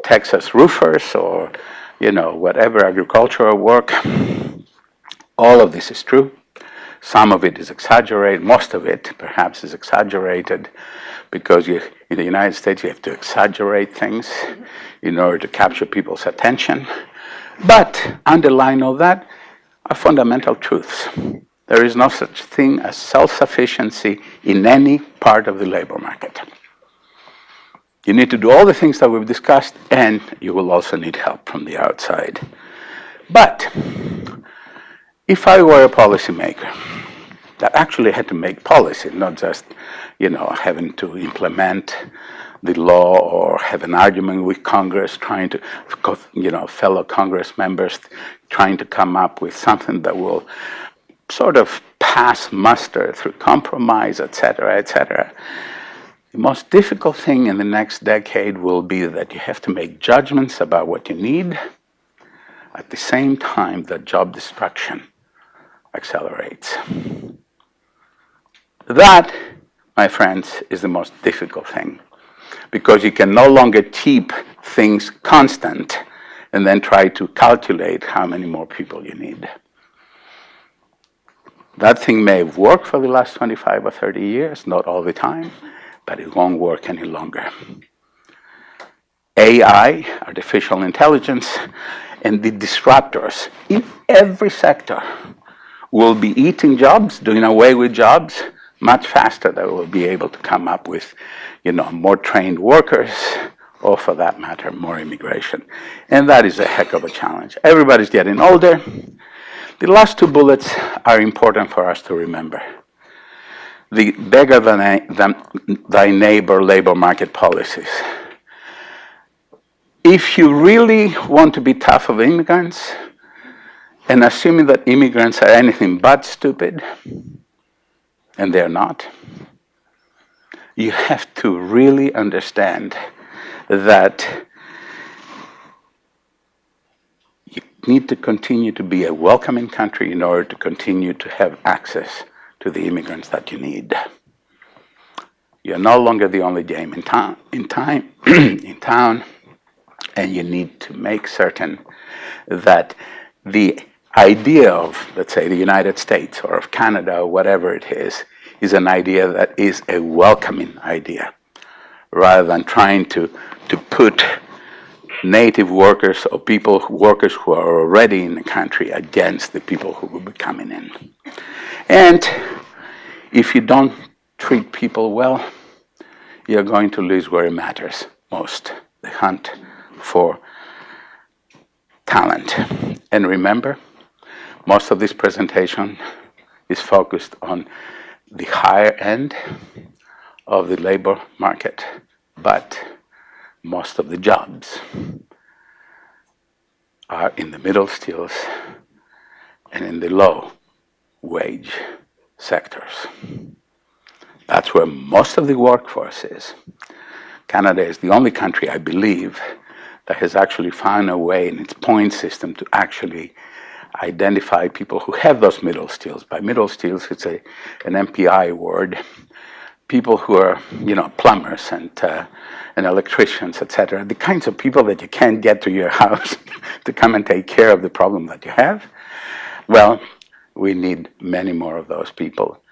Texas roofers or, whatever agricultural work. All of this is true. Some of it is exaggerated, most of it perhaps is exaggerated, because in the United States you have to exaggerate things in order to capture people's attention. But underlying all that are fundamental truths. There is no such thing as self-sufficiency in any part of the labor market. You need to do all the things that we've discussed, and you will also need help from the outside. But if I were a policymaker that actually had to make policy, not just, having to implement the law or have an argument with Congress, trying to, fellow Congress members trying to come up with something that will sort of pass muster through compromise, et cetera, the most difficult thing in the next decade will be that you have to make judgments about what you need at the same time that job destruction accelerates. That, my friends, is the most difficult thing, because you can no longer keep things constant and then try to calculate how many more people you need. That thing may have worked for the last 25 or 30 years, not all the time, but it won't work any longer. AI, artificial intelligence, and the disruptors in every sector will be eating jobs, doing away with jobs, much faster than we'll be able to come up with, more trained workers, or for that matter, more immigration. And that is a heck of a challenge. Everybody's getting older. The last two bullets are important for us to remember. The beggar than thy neighbor labor market policies. If you really want to be tough of immigrants, and assuming that immigrants are anything but stupid, and they're not, you have to really understand that you need to continue to be a welcoming country in order to continue to have access to the immigrants that you need. You're no longer the only game in town, and you need to make certain that the idea of, let's say, the United States or of Canada or whatever it is an idea that is a welcoming idea, rather than trying to put native workers or workers who are already in the country against the people who will be coming in. And if you don't treat people well, you're going to lose where it matters most, the hunt for talent. And remember, most of this presentation is focused on the higher end of the labor market, but most of the jobs are in the middle skills and in the low wage sectors. That's where most of the workforce is. Canada is the only country, I believe, that has actually found a way in its point system to actually identify people who have those middle skills. By middle skills, it's an MPI word. People who are, plumbers and electricians, etc. The kinds of people that you can't get to your house to come and take care of the problem that you have. Well, we need many more of those people.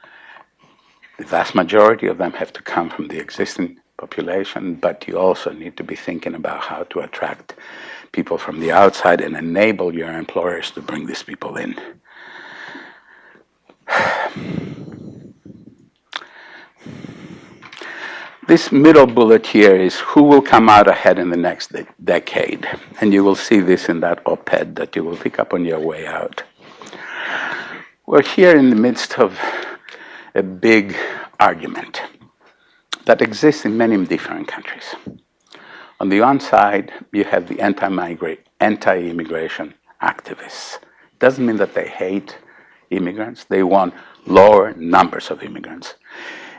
The vast majority of them have to come from the existing population, but you also need to be thinking about how to attract people from the outside and enable your employers to bring these people in. This middle bullet here is who will come out ahead in the next decade. And you will see this in that op-ed that you will pick up on your way out. We're here in the midst of a big argument that exists in many different countries. On the one side, you have the anti-immigration activists. Doesn't mean that they hate immigrants. They want lower numbers of immigrants.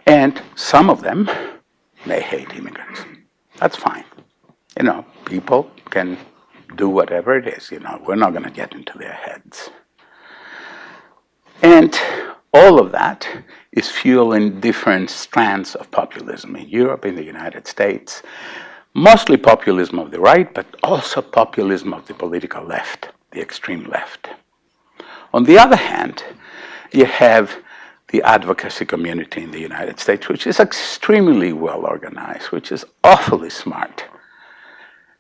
And some of them may hate immigrants. That's fine. You know, people can do whatever it is. You know, we're not going to get into their heads. And all of that is fueling different strands of populism in Europe, in the United States. Mostly populism of the right, but also populism of the political left, the extreme left. On the other hand, you have the advocacy community in the United States, which is extremely well organized, which is awfully smart.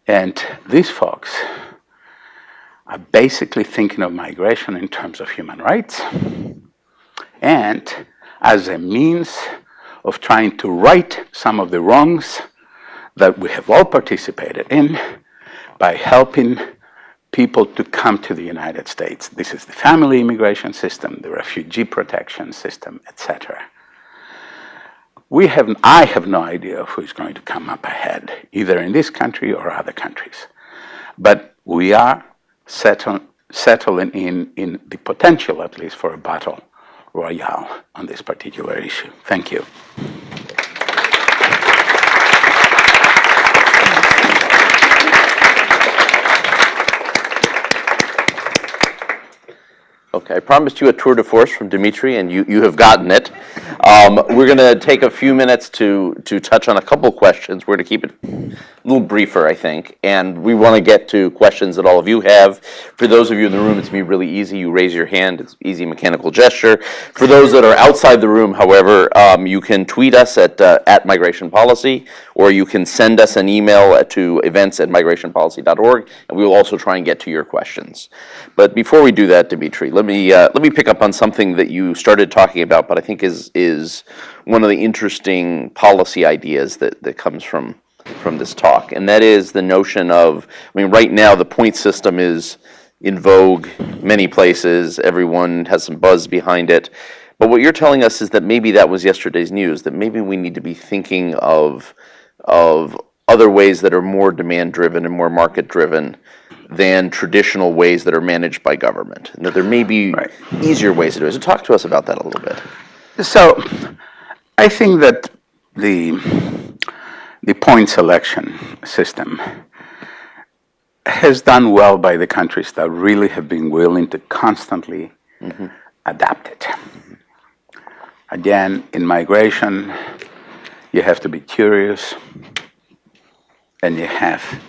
And these folks are basically thinking of migration in terms of human rights and as a means of trying to right some of the wrongs that we have all participated in by helping people to come to the United States. This is the family immigration system, the refugee protection system, etc. I have no idea who's going to come up ahead, either in this country or other countries. But we are settling in the potential, at least, for a battle royale on this particular issue. Thank you. Okay, I promised you a tour de force from Dimitri, and you have gotten it. We're going to take a few minutes to touch on a couple questions. We're going to keep it a little briefer, I think, and we want to get to questions that all of you have. For those of you in the room, it's going to be really easy. You raise your hand. It's easy mechanical gesture. For those that are outside the room, however, you can tweet us at Migration Policy, or you can send us an email to events@migrationpolicy.org, and we will also try and get to your questions. But before we do that, Dimitri, let me pick up on something that you started talking about, but I think is one of the interesting policy ideas that comes from this talk, and that is the notion of, I mean, right now the point system is in vogue many places. Everyone has some buzz behind it. But what you're telling us is that maybe that was yesterday's news, that maybe we need to be thinking of other ways that are more demand-driven and more market-driven than traditional ways that are managed by government, and that there may be easier ways to do it. So talk to us about that a little bit. So I think that the point selection system has done well by the countries that really have been willing to constantly adapt it. Again, in migration, you have to be curious, and you have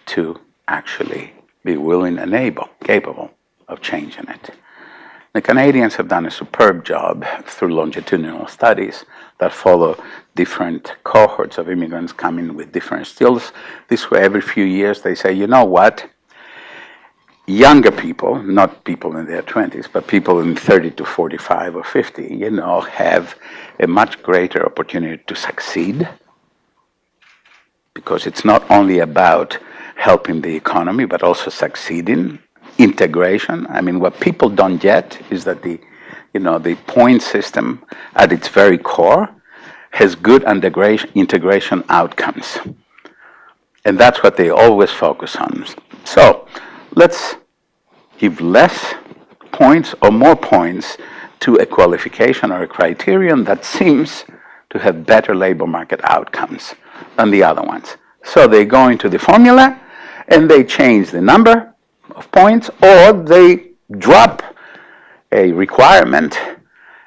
to actually be willing and capable of changing it. The Canadians have done a superb job through longitudinal studies that follow different cohorts of immigrants coming with different skills. This way, every few years, they say, you know what? Younger people, not people in their 20s, but people in 30 to 45 or 50, you know, have a much greater opportunity to succeed, because it's not only about helping the economy, but also succeeding, integration. I mean, what people don't get is that the point system at its very core has good integration outcomes. And that's what they always focus on. So let's give less points or more points to a qualification or a criterion that seems to have better labor market outcomes than the other ones. So they go into the formula and they change the number of points, or they drop a requirement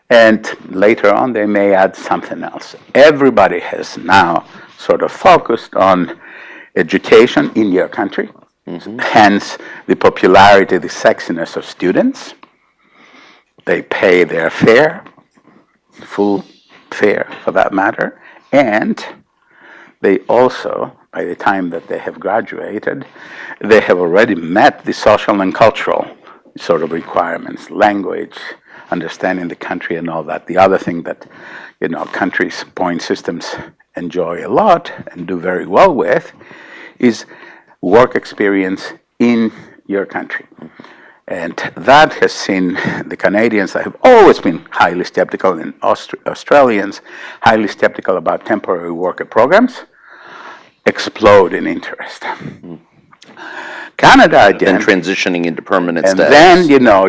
and later on they may add something else. Everybody has now sort of focused on education in your country, hence the popularity, the sexiness of students. They pay their fare, full fare for that matter, and they also, by the time that they have graduated, they have already met the social and cultural sort of requirements, language, understanding the country and all that. The other thing that, countries' point systems enjoy a lot and do very well with is work experience in your country. And that has seen the Canadians that have always been highly skeptical, and Australians highly skeptical about temporary worker programs. explode in interest. Canada again. Then transitioning into permanent And status. then,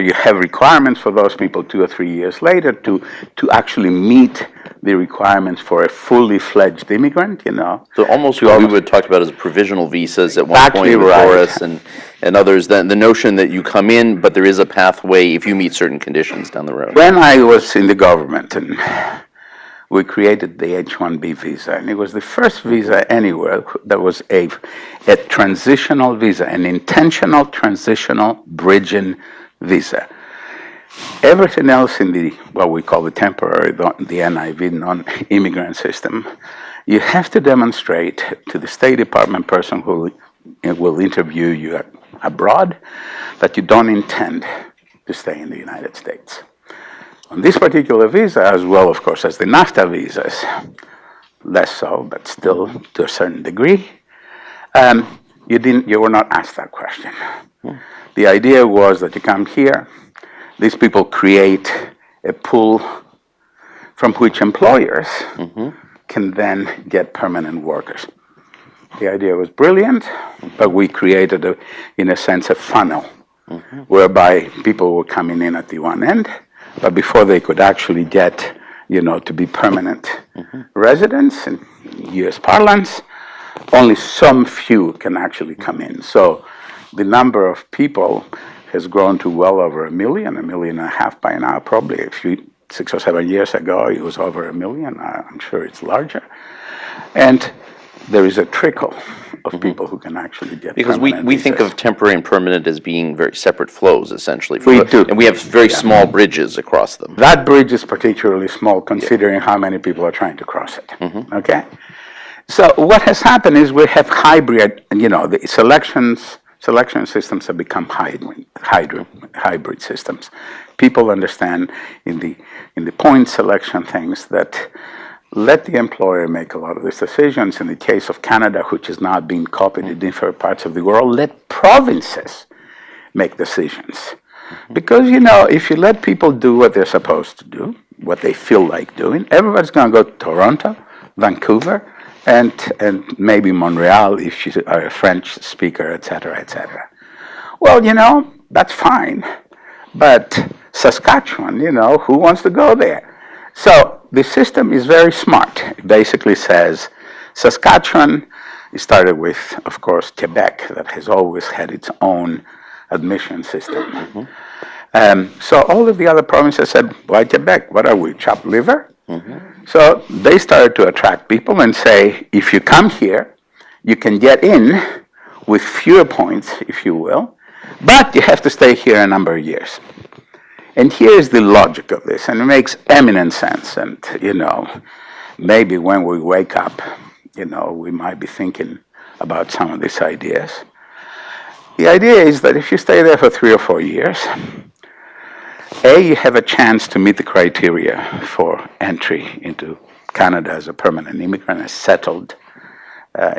you have requirements for those people 2 or 3 years later to actually meet the requirements for a fully fledged immigrant, So almost what we would talk about as provisional visas at one point with right. Boris and others. The notion that you come in, but there is a pathway if you meet certain conditions down the road. When I was in the government, and we created the H-1B visa, and it was the first visa anywhere that was a transitional visa, an intentional transitional bridging visa. Everything else in the, what we call the temporary, the NIV, non-immigrant system, you have to demonstrate to the State Department person who will interview you abroad that you don't intend to stay in the United States. On this particular visa, as well, of course, as the NAFTA visas, less so, but still to a certain degree, you were not asked that question. The idea was that you come here, these people create a pool from which employers can then get permanent workers. The idea was brilliant, but we created, in a sense, a funnel whereby people were coming in at the one end, but before they could actually get, to be permanent residents in U.S. parlance, only some few can actually come in. So the number of people has grown to well over 1.5 million by now, probably. 6 or 7 years ago, it was over 1 million. I'm sure it's larger. And there is a trickle of people who can actually get because we think of temporary and permanent as being very separate flows, essentially. We do. And we have very small bridges across them. That bridge is particularly small considering how many people are trying to cross it. Okay? So what has happened is we have hybrid, the selection systems have become hybrid systems. People understand in the point selection things that let the employer make a lot of these decisions. In the case of Canada, which is not being copied in different parts of the world, let provinces make decisions. Because, if you let people do what they're supposed to do, what they feel like doing, everybody's going to go to Toronto, Vancouver, and maybe Montreal if you are a French speaker, et cetera, et cetera. Well, that's fine. But Saskatchewan, who wants to go there? So the system is very smart. It basically says Saskatchewan, it started with, of course, Quebec, that has always had its own admission system. So all of the other provinces said, why Quebec? What are we, chopped liver? So they started to attract people and say, if you come here, you can get in with fewer points, if you will, but you have to stay here a number of years. And here's the logic of this, and it makes eminent sense. And, maybe when we wake up, we might be thinking about some of these ideas. The idea is that if you stay there for 3 or 4 years, you have a chance to meet the criteria for entry into Canada as a permanent immigrant, a settled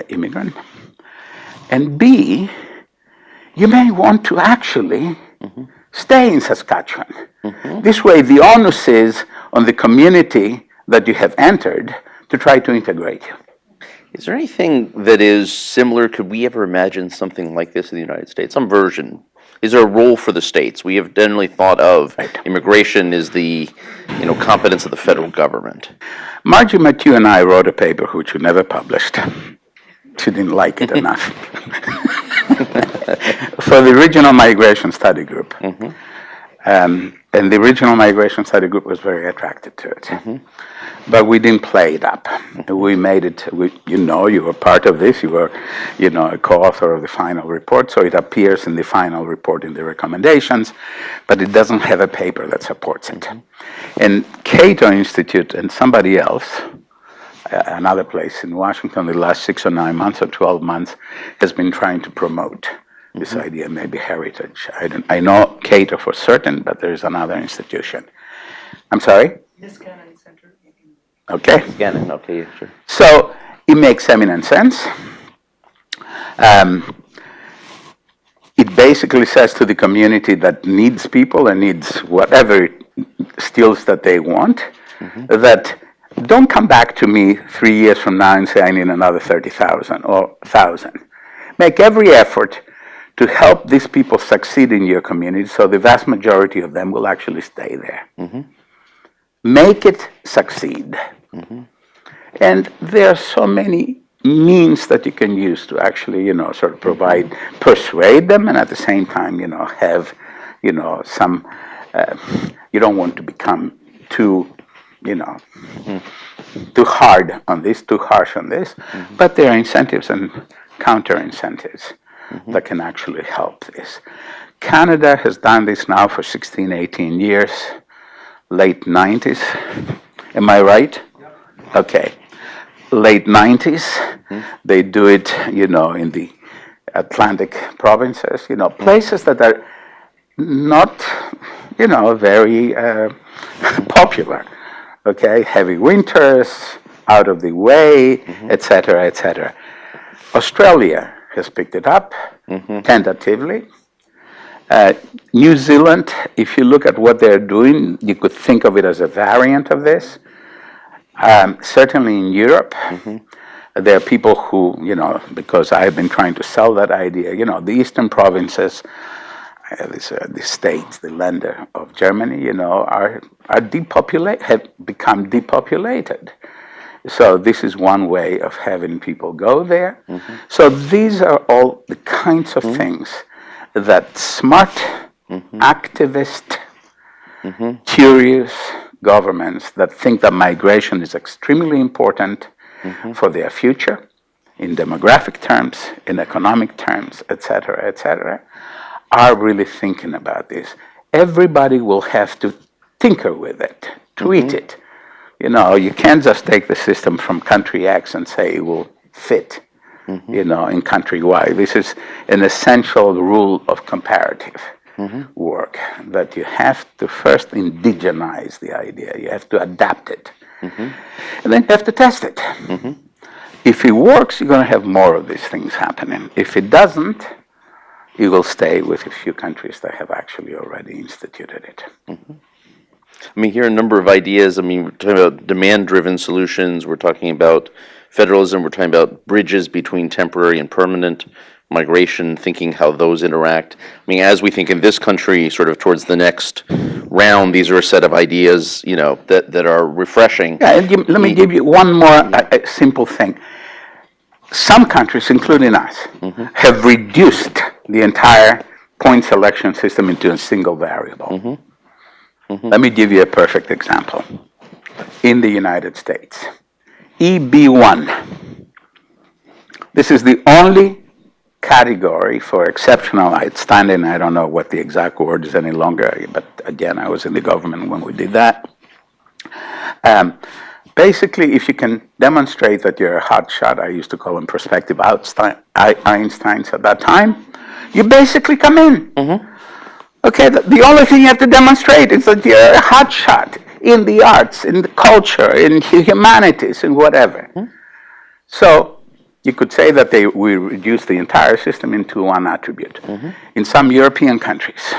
immigrant. And B, you may want to actually stay in Saskatchewan. This way, the onus is on the community that you have entered to try to integrate you. Is there anything that is similar? Could we ever imagine something like this in the United States? Some version. Is there a role for the states? We have generally thought of immigration as the competence of the federal government. Margie Mathieu and I wrote a paper which we never published. She didn't like it enough. For the Regional Migration Study Group. And the Regional Migration Study Group was very attracted to it. But we didn't play it up. We made it, you were part of this, you were, a co-author of the final report, so it appears in the final report in the recommendations, but it doesn't have a paper that supports it. And Cato Institute and somebody else, another place in Washington, the last 6 or 9 months or 12 months, has been trying to promote this idea, maybe Heritage. I know Cato for certain, but there's another institution. I'm sorry? Niskanen Center. Okay. Niskanen, okay, sure. So it makes eminent sense. It basically says to the community that needs people and needs whatever skills that they want, that don't come back to me 3 years from now and say I need another 30,000 or 1,000. Make every effort to help these people succeed in your community so the vast majority of them will actually stay there. Make it succeed. And there are so many means that you can use to actually, sort of persuade them, and at the same time, have, some, you don't want to become too, too hard on this, too harsh on this, but there are incentives and counter-incentives that can actually help this. Canada has done this now for 16, 18 years, late 90s. Am I right? Yep. Okay. Late 90s, they do it, in the Atlantic provinces, places that are not, very popular, okay? Heavy winters, out of the way, etc., etc. Australia has picked it up, tentatively. New Zealand, if you look at what they're doing, you could think of it as a variant of this. Certainly in Europe, there are people who, because I've been trying to sell that idea, the eastern provinces, the states, the Länder of Germany, are have become depopulated. So this is one way of having people go there. So these are all the kinds of things that smart, activist, curious governments that think that migration is extremely important for their future, in demographic terms, in economic terms, etc., are really thinking about this. Everybody will have to tinker with it, tweak it. You can't just take the system from country X and say it will fit, in country Y. This is an essential rule of comparative work, that you have to first indigenize the idea, you have to adapt it, and then you have to test it. If it works, you're going to have more of these things happening. If it doesn't, you will stay with a few countries that have actually already instituted it. I mean, here are a number of ideas. I mean, we're talking about demand-driven solutions, we're talking about federalism, we're talking about bridges between temporary and permanent, migration, thinking how those interact. I mean, as we think in this country, sort of towards the next round, these are a set of ideas, that are refreshing. Yeah, and let me give you one more simple thing. Some countries, including us, have reduced the entire point selection system into a single variable. Let me give you a perfect example. In the United States, EB1, this is the only category for exceptional outstanding. I don't know what the exact word is any longer, but again, I was in the government when we did that. Basically, if you can demonstrate that you're a hotshot, I used to call them prospective Einsteins at that time, you basically come in. Okay, the only thing you have to demonstrate is that you're a hotshot in the arts, in the culture, in humanities, in whatever. So you could say that we reduce the entire system into one attribute. In some European countries,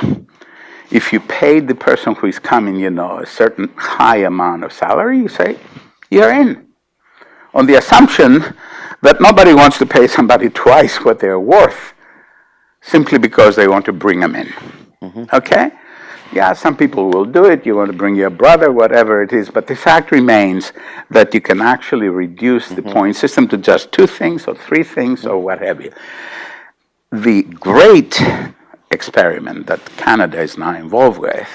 if you paid the person who is coming, a certain high amount of salary, you say, you're in. On the assumption that nobody wants to pay somebody twice what they're worth, simply because they want to bring them in. Okay? Yeah, some people will do it. You want to bring your brother, whatever it is. But the fact remains that you can actually reduce the point system to just 2 things or 3 things or what have you. The great experiment that Canada is now involved with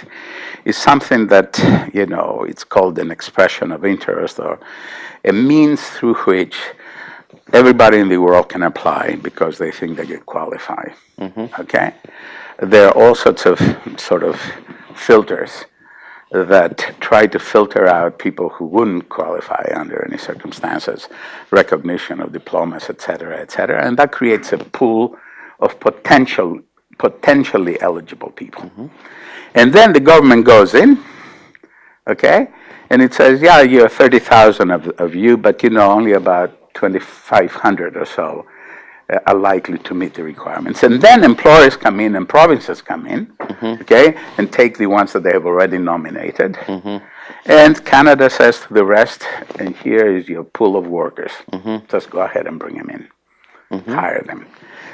is something that, it's called an expression of interest, or a means through which everybody in the world can apply because they think they could qualify. Okay? There are all sorts of filters that try to filter out people who wouldn't qualify under any circumstances, recognition of diplomas, etc., and that creates a pool of potentially eligible people. And then the government goes in, okay, and it says, yeah, you're 30,000 of you, but only about 2,500 or so are likely to meet the requirements. And then employers come in and provinces come in, okay, and take the ones that they have already nominated. And Canada says to the rest, and here is your pool of workers. Just go ahead and bring them in, hire them.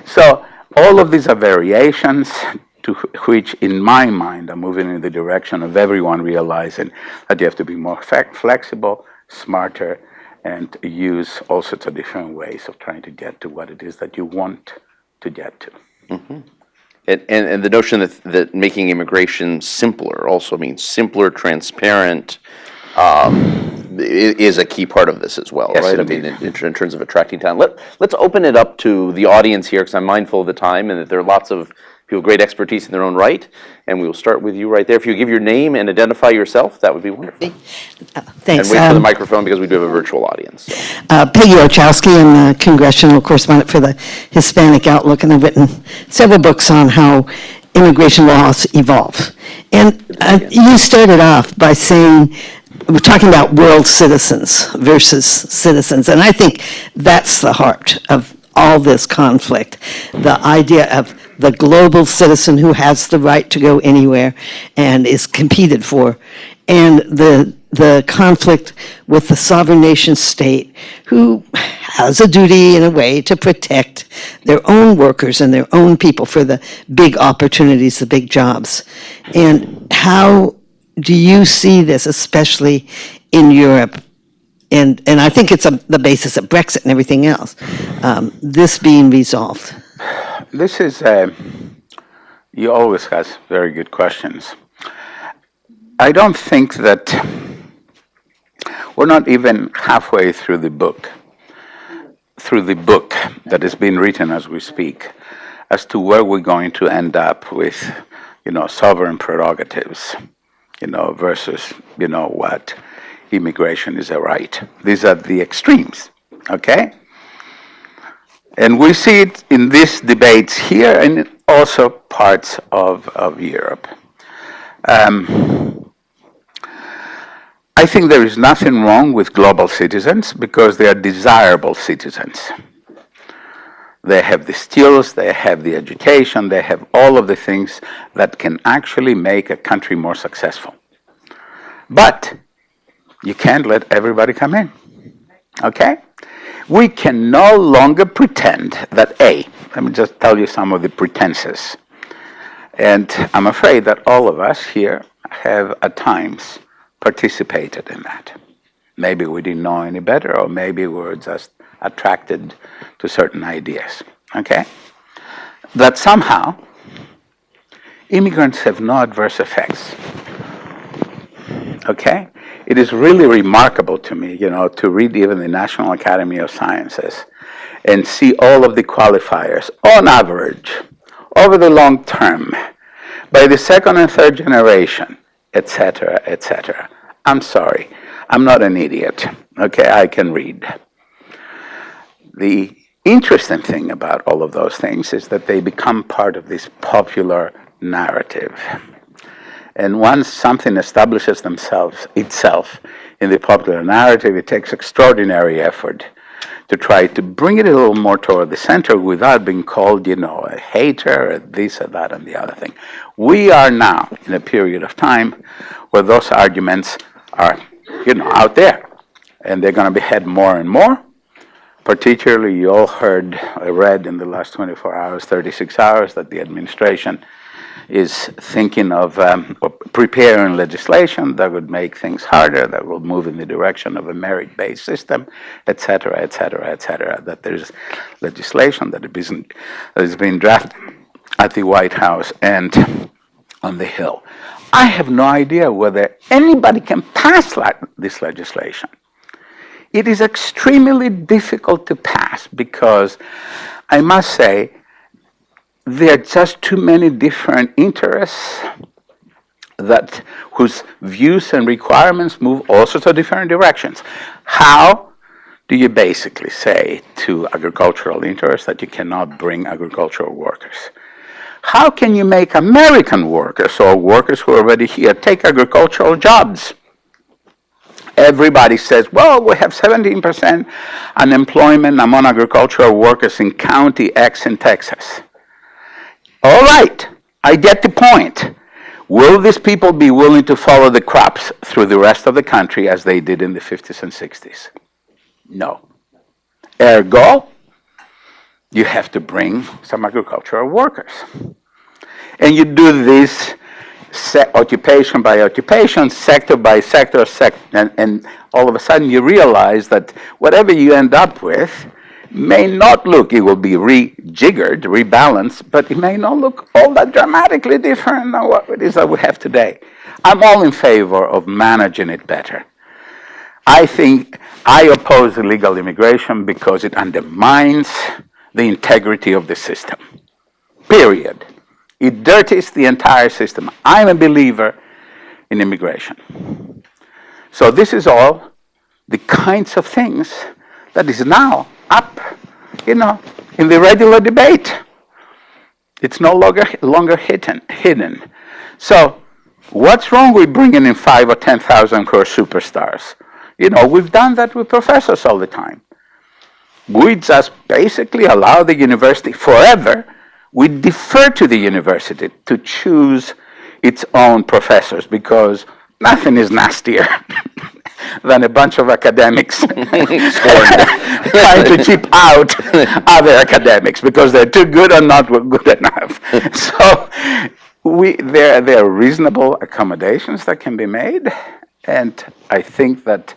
So all of these are variations to which, in my mind, are moving in the direction of everyone realizing that you have to be more flexible, smarter, and use all sorts of different ways of trying to get to what it is that you want to get to. And the notion that making immigration simpler also means simpler, transparent, is a key part of this as well, Yes, right? indeed. I mean, in terms of attracting talent. Let's open it up to the audience here, because I'm mindful of the time and that there are lots of people with great expertise in their own right. And we will start with you right there. If you give your name and identify yourself, that would be wonderful. Thanks. And wait for the microphone because we do have a virtual audience. So. Peggy Ochowski. I'm the congressional correspondent for the Hispanic Outlook, and I've written several books on how immigration laws evolve. And you started off by saying, we're talking about world citizens versus citizens, and I think that's the heart of all this conflict, the idea of the global citizen who has the right to go anywhere and is competed for, and the conflict with the sovereign nation state who has a duty in a way to protect their own workers and their own people for the big opportunities, the big jobs. And how do you see this, especially in Europe? And I think it's the basis of Brexit and everything else, this being resolved. This is, you always ask very good questions. I don't think that we're not even halfway through the book that is being written as we speak, as to where we're going to end up with, sovereign prerogatives, versus, what immigration is a right. These are the extremes, okay? And we see it in these debates here and also parts of Europe. I think there is nothing wrong with global citizens because they are desirable citizens. They have the skills, they have the education, they have all of the things that can actually make a country more successful. But you can't let everybody come in, okay? We can no longer pretend that, let me just tell you some of the pretenses. And I'm afraid that all of us here have at times participated in that. Maybe we didn't know any better, or maybe we were just attracted to certain ideas, okay? That somehow immigrants have no adverse effects, okay? It is really remarkable to me, to read even the National Academy of Sciences and see all of the qualifiers on average over the long term by the second and third generation, etc., etc. I'm sorry, I'm not an idiot, okay? I can read. The interesting thing about all of those things is that they become part of this popular narrative. And once something establishes itself in the popular narrative, it takes extraordinary effort to try to bring it a little more toward the center without being called, a hater, or this or that and the other thing. We are now in a period of time where those arguments are, out there. And they're going to be had more and more. Particularly, you all read in the last 24 hours, 36 hours, that the administration is thinking of preparing legislation that would make things harder, that will move in the direction of a merit-based system, et cetera, et cetera, et cetera. That there's legislation that is being drafted at the White House and on the Hill. I have no idea whether anybody can pass this legislation. It is extremely difficult to pass because, I must say, there are just too many different interests whose views and requirements move all sorts of different directions. How do you basically say to agricultural interests that you cannot bring agricultural workers? How can you make American workers or workers who are already here take agricultural jobs? Everybody says, well, we have 17% unemployment among agricultural workers in County X in Texas. All right, I get the point. Will these people be willing to follow the crops through the rest of the country as they did in the 50s and 60s? No. Ergo, you have to bring some agricultural workers. And you do this occupation by occupation, sector by sector, and all of a sudden you realize that whatever you end up with may not look, it will be rejiggered, rebalanced, but it may not look all that dramatically different than what it is that we have today. I'm all in favor of managing it better. I oppose illegal immigration because it undermines the integrity of the system, period. It dirties the entire system. I'm a believer in immigration. So this is all the kinds of things that is now up, in the regular debate. It's no longer hidden. So what's wrong with bringing in 5 or 10,000 crore superstars? We've done that with professors all the time. We just basically allow the university forever. We defer to the university to choose its own professors because nothing is nastier than a bunch of academics trying to cheap out other academics because they're too good or not good enough. So there are reasonable accommodations that can be made, and I think that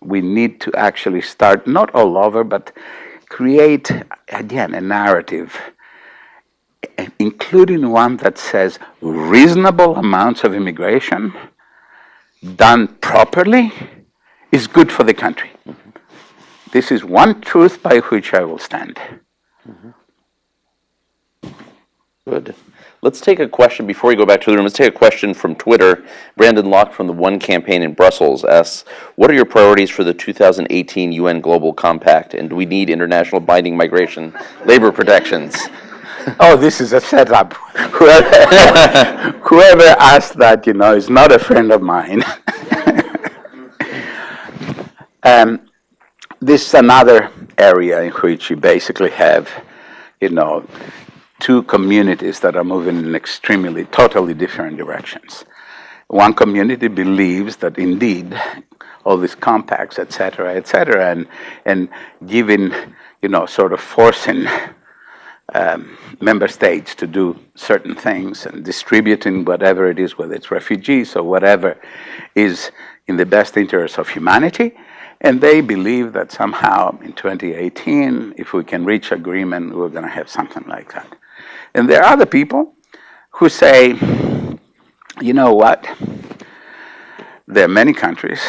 we need to actually start, not all over, but create, again, a narrative, including one that says reasonable amounts of immigration done properly is good for the country. Mm-hmm. This is one truth by which I will stand. Mm-hmm. Good. Let's take a question before we go back to the room. Let's take a question from Twitter. Brandon Locke from the One Campaign in Brussels asks, what are your priorities for the 2018 UN Global Compact, and do we need international binding migration labor protections? Oh, this is a setup. Whoever asked that, is not a friend of mine. This is another area in which you basically have, two communities that are moving in totally different directions. One community believes that indeed all these compacts, et cetera, and giving, sort of forcing member states to do certain things and distributing whatever it is, whether it's refugees or whatever, is in the best interest of humanity. And they believe that somehow in 2018, if we can reach agreement, we're going to have something like that. And there are other people who say, you know what? There are many countries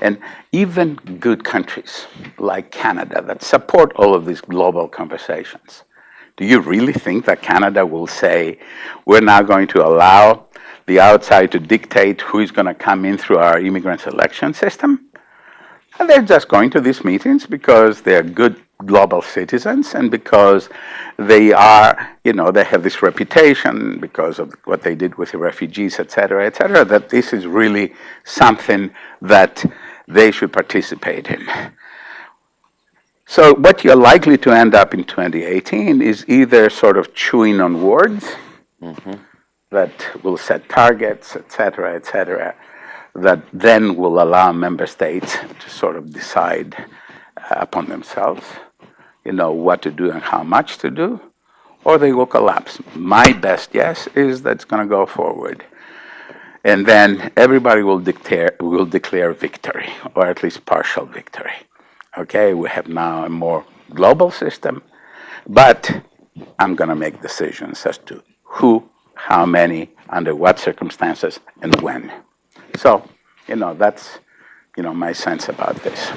and even good countries like Canada that support all of these global conversations. Do you really think that Canada will say, we're now going to allow the outside to dictate who is going to come in through our immigrant-selection system? And they're just going to these meetings because they're good global citizens and because they are, they have this reputation because of what they did with the refugees, et cetera, that this is really something that they should participate in. So what you're likely to end up in 2018 is either sort of chewing on words that will set targets, et cetera, that then will allow member states to sort of decide upon themselves, what to do and how much to do, or they will collapse. My best guess is that it's going to go forward. And then everybody will declare victory, or at least partial victory. Okay, we have now a more global system, but I'm going to make decisions as to who, how many, under what circumstances, and when. So, that's, my sense about this.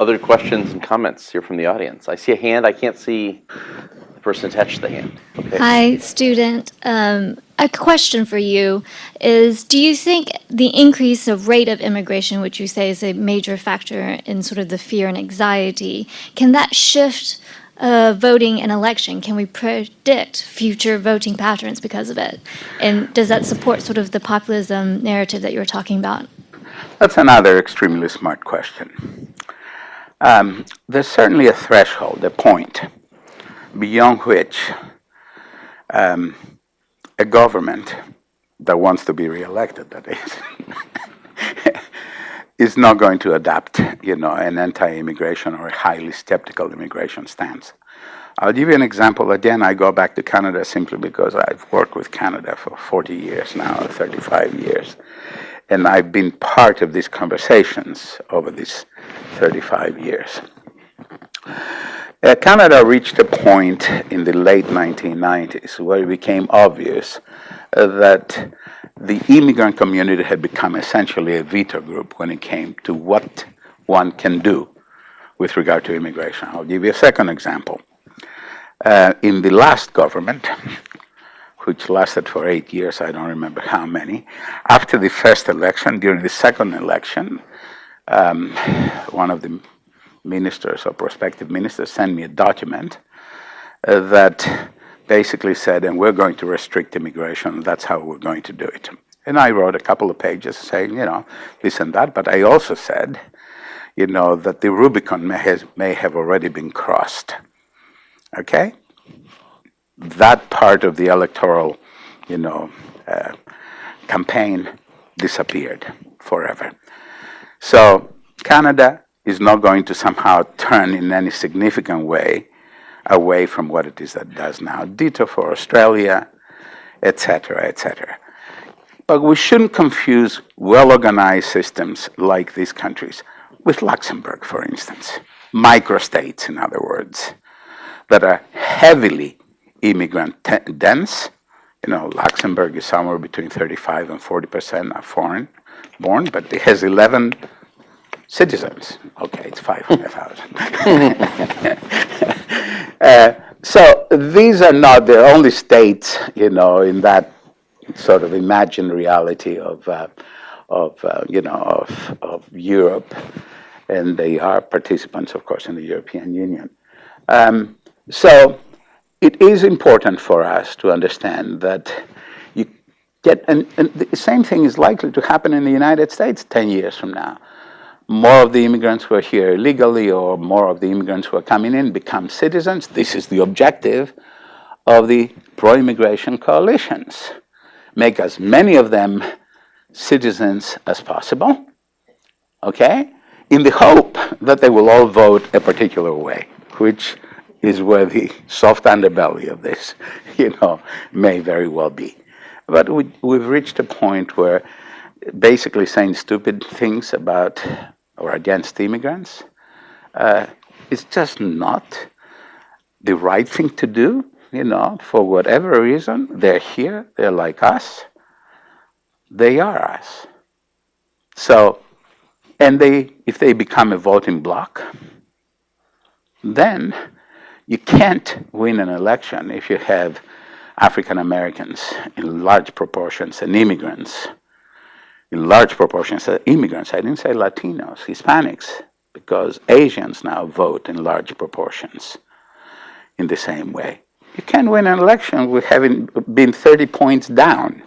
Other questions and comments here from the audience? I see a hand. I can't see the person attached to the hand. Okay. Hi, student. A question for you is, do you think the increase of rate of immigration, which you say is a major factor in sort of the fear and anxiety, can that shift voting and election? Can we predict future voting patterns because of it? And does that support sort of the populism narrative that you were talking about? That's another extremely smart question. There's certainly a threshold, a point, beyond which a government that wants to be reelected, that is not going to adopt, an anti-immigration or a highly skeptical immigration stance. I'll give you an example. Again, I go back to Canada simply because I've worked with Canada for 40 years now, 35 years. And I've been part of these conversations over these 35 years. Canada reached a point in the late 1990s where it became obvious that the immigrant community had become essentially a veto group when it came to what one can do with regard to immigration. I'll give you a second example. In the last government, which lasted for 8 years, I don't remember how many, after the first election, during the second election, one of the ministers or prospective ministers sent me a document that basically said, and we're going to restrict immigration, that's how we're going to do it. And I wrote a couple of pages saying, this and that, but I also said, that the Rubicon may have already been crossed. Okay? That part of the electoral, campaign disappeared forever. So Canada is not going to somehow turn in any significant way away from what it is that it does now. Ditto for Australia, etc., etc. But we shouldn't confuse well-organized systems like these countries with Luxembourg, for instance. Microstates, in other words, that are heavily immigrant-dense. Luxembourg is somewhere between 35 and 40% are foreign-born, but it has 11 citizens. Okay, it's 500,000. So these are not the only states, in that sort of imagined reality of Europe, and they are participants, of course, in the European Union. So it is important for us to understand that you get, and the same thing is likely to happen in the United States 10 years from now. More of the immigrants who are here illegally, or more of the immigrants who are coming in, become citizens. This is the objective of the pro-immigration coalitions. Make as many of them citizens as possible, okay? In the hope that they will all vote a particular way, which is where the soft underbelly of this, may very well be. But we've reached a point where basically saying stupid things about or against immigrants is just not the right thing to do, for whatever reason. They're here, they're like us, they are us. So, and if they become a voting bloc, then you can't win an election if you have African Americans in large proportions and immigrants in large proportions. Immigrants, I didn't say Latinos, Hispanics, because Asians now vote in large proportions in the same way. You can't win an election with having been 30 points down.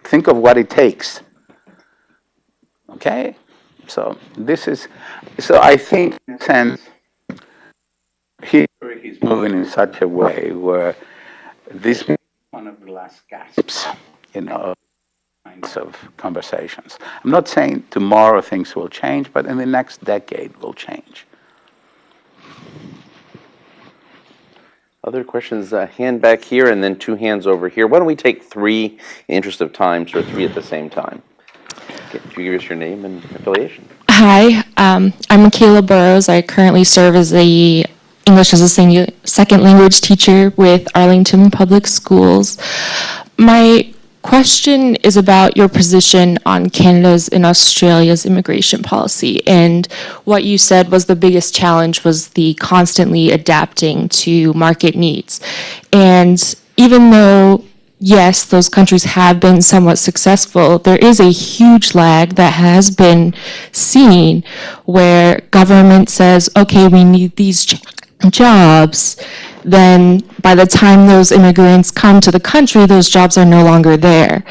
Think of what it takes. Okay? So I think in a sense, history is moving in such a way where this is one of the last gasps, kinds of conversations. I'm not saying tomorrow things will change, but in the next decade will change. Other questions? Hand back here, and then 2 hands over here. Why don't we take 3 in the interest of time, so 3 at the same time? Okay, could you give us your name and affiliation? Hi, I'm Michaela Burrows. I currently serve as the English as a second language teacher with Arlington Public Schools. My question is about your position on Canada's and Australia's immigration policy. And what you said was the biggest challenge was the constantly adapting to market needs. And even though, yes, those countries have been somewhat successful, there is a huge lag that has been seen where government says, okay, we need these jobs, then by the time those immigrants come to the country, those jobs are no longer there.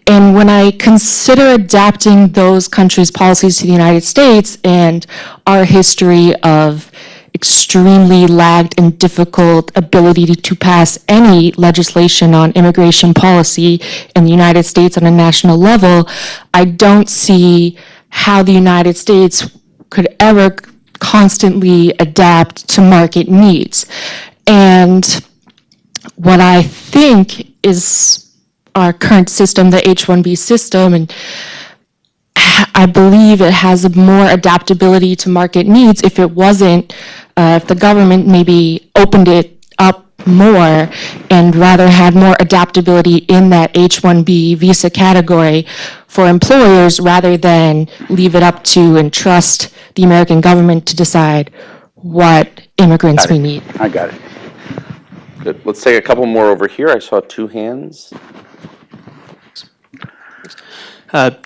And when I consider adapting those countries' policies to the United States and our history of extremely lagged in difficult ability to pass any legislation on immigration policy in the United States on a national level, I don't see how the United States could ever constantly adapt to market needs. And what I think is our current system, the H-1B system, and I believe it has more adaptability to market needs if it wasn't, if the government maybe opened it up more and rather had more adaptability in that H-1B visa category for employers rather than leave it up to and trust the American government to decide what immigrants we need. I got it. Good. Let's take a couple more over here. I saw two hands.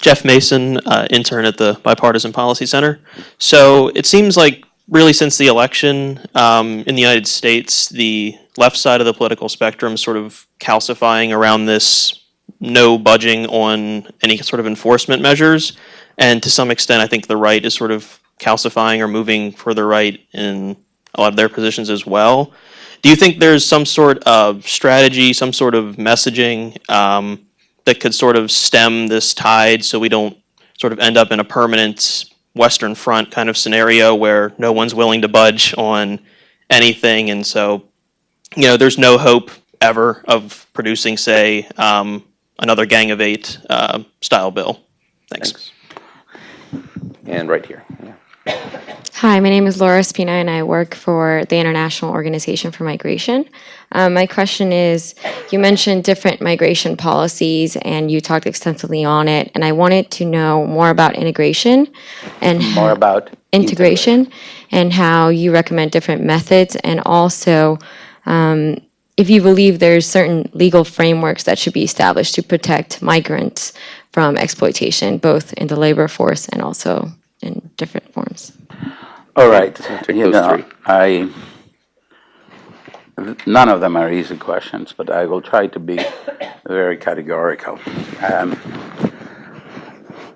Jeff Mason, intern at the Bipartisan Policy Center. So it seems like really since the election in the United States, the left side of the political spectrum is sort of calcifying around this no budging on any sort of enforcement measures. And to some extent, I think the right is sort of calcifying or moving further right in a lot of their positions as well. Do you think there's some sort of strategy, some sort of messaging that could sort of stem this tide so we don't sort of end up in a permanent Western Front kind of scenario where no one's willing to budge on anything, and so, you know, there's no hope ever of producing, say, another Gang of Eight style bill? Thanks. And right here. Yeah. Hi, my name is Laura Spina, and I work for the International Organization for Migration. My question is, you mentioned different migration policies, and you talked extensively on it, and I wanted to know more about integration and More about integration and how you recommend different methods, and also if you believe there's certain legal frameworks that should be established to protect migrants from exploitation, both in the labor force and also in different forms. All right. Take You those know, none of them are easy questions, but I will try to be very categorical.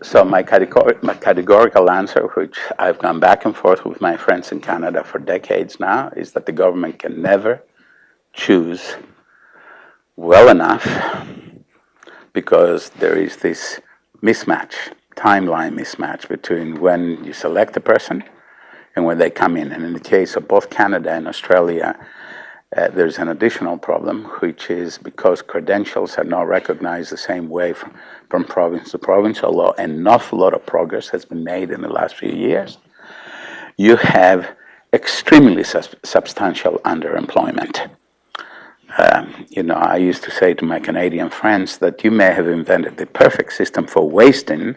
So my categorical answer, which I've gone back and forth with my friends in Canada for decades now, is that the government can never choose well enough because there is this mismatch, timeline mismatch between when you select a person and when they come in. And in the case of both Canada and Australia, there's an additional problem, which is because credentials are not recognized the same way from province to province, although an awful lot of progress has been made in the last few years. You have extremely substantial underemployment. You know, I used to say to my Canadian friends that you may have invented the perfect system for wasting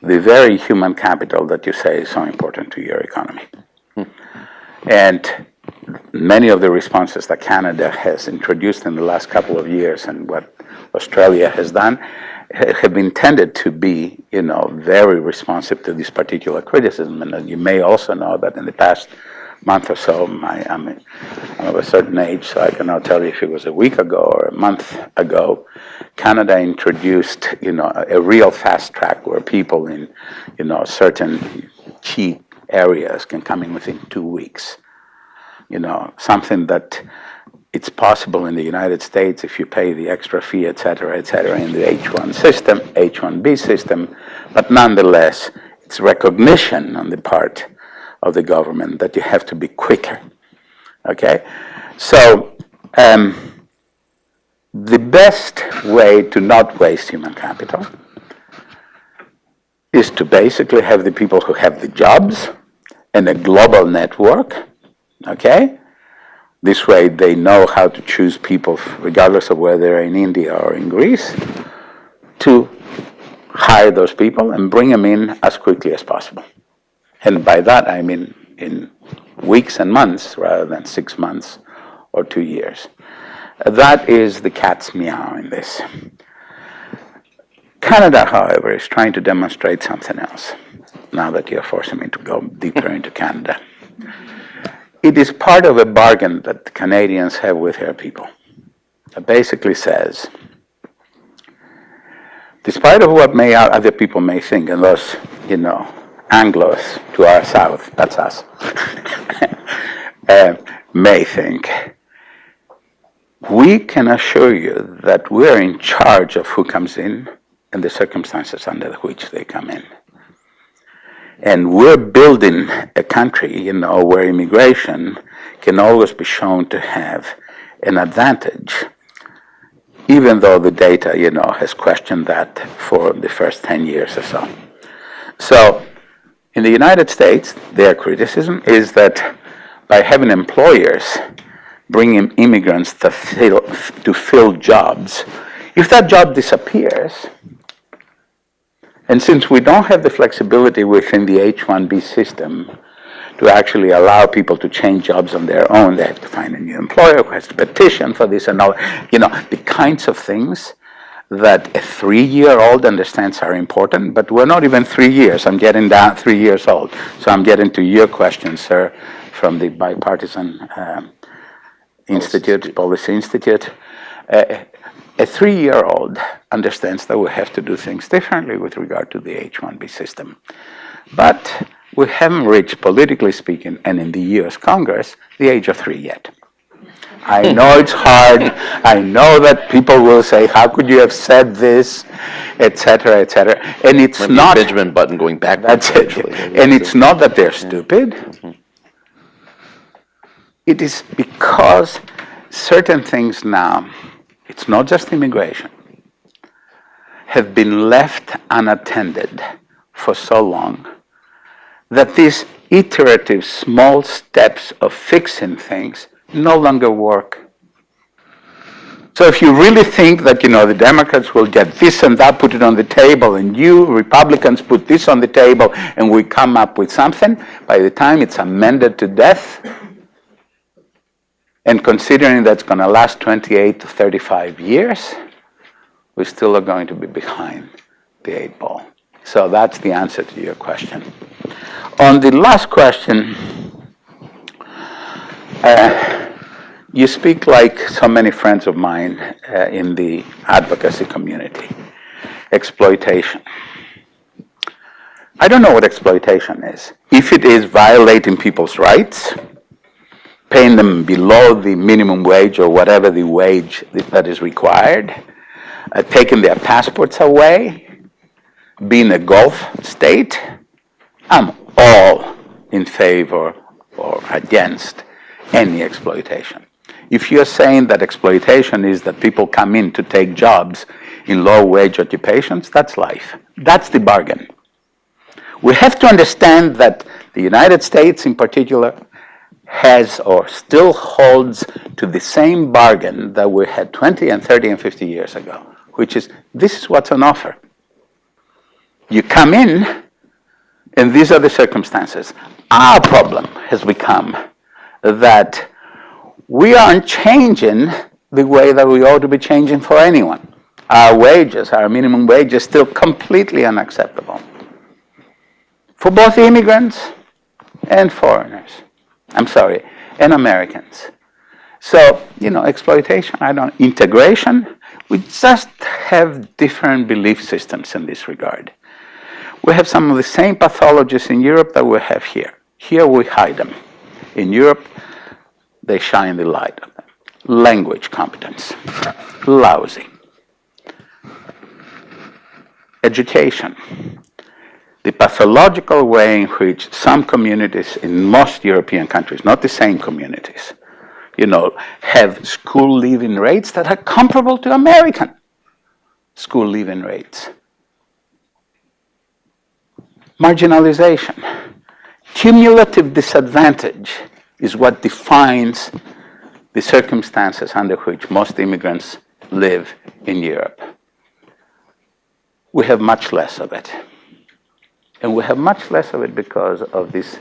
the very human capital that you say is so important to your economy. And many of the responses that Canada has introduced in the last couple of years and what Australia has done have been intended to be, you know, very responsive to this particular criticism. And you may also know that in the past month or so, I'm of a certain age, so I cannot tell you if it was a week ago or a month ago, Canada introduced, you know, a real fast track where people in, you know, certain cheap areas can come in within 2 weeks. You know, something that it's possible in the United States if you pay the extra fee, et cetera, in the H-1 system, H-1B system, but nonetheless, it's recognition on the part of the government that you have to be quicker, okay? So, the best way to not waste human capital is to basically have the people who have the jobs and a global network, okay? This way they know how to choose people, regardless of whether they're in India or in Greece, to hire those people and bring them in as quickly as possible. And by that, I mean in weeks and months rather than 6 months or 2 years. That is the cat's meow in this. Canada, however, is trying to demonstrate something else, now that you're forcing me to go deeper into Canada. It is part of a bargain that the Canadians have with their people. It basically says, despite of what other people may think, and those, you know, Anglos to our south, that's us. may think. We can assure you that we're in charge of who comes in and the circumstances under which they come in. And we're building a country, where immigration can always be shown to have an advantage, even though the data, has questioned that for the first 10 years or so. So, in the United States, their criticism is that by having employers bringing immigrants to fill jobs, if that job disappears, and since we don't have the flexibility within the H-1B system to actually allow people to change jobs on their own, they have to find a new employer who has to petition for this and all, the kinds of things that a 3-year-old understands are important, but we're not even 3 years. I'm getting down 3 years old. So I'm getting to your question, sir, from the Bipartisan Policy Institute. A 3-year-old understands that we have to do things differently with regard to the H-1B system. But we haven't reached, politically speaking, and in the US Congress, the age of 3 yet. I know it's hard. I know that people will say, how could you have said this, et cetera, et cetera. And it's not... the Benjamin Button going backwards. That's it. And it's not that they're stupid. Mm-hmm. It is because certain things now, it's not just immigration, have been left unattended for so long that these iterative small steps of fixing things no longer work. So if you really think that, the Democrats will get this and that, put it on the table, and you Republicans put this on the table, and we come up with something, by the time it's amended to death, and considering that's going to last 28 to 35 years, we still are going to be behind the 8 ball. So that's the answer to your question. On the last question, you speak like so many friends of mine in the advocacy community. Exploitation. I don't know what exploitation is. If it is violating people's rights, paying them below the minimum wage or whatever the wage that is required, taking their passports away, being a Gulf state, I'm all in favor or against any exploitation. If you're saying that exploitation is that people come in to take jobs in low-wage occupations, that's life. That's the bargain. We have to understand that the United States in particular has or still holds to the same bargain that we had 20 and 30 and 50 years ago, which is this is what's on offer. You come in, and these are the circumstances. Our problem has become that we aren't changing the way that we ought to be changing for anyone. Our wages, our minimum wage is still completely unacceptable for both immigrants and foreigners. And Americans. So, exploitation, integration, we just have different belief systems in this regard. We have some of the same pathologies in Europe that we have here. Here we hide them. In Europe, they shine the light on them. Language competence, lousy. Education. The pathological way in which some communities in most European countries, not the same communities, have school leaving rates that are comparable to American school leaving rates. Marginalization. Cumulative disadvantage is what defines the circumstances under which most immigrants live in Europe. We have much less of it. And we have much less of it because of these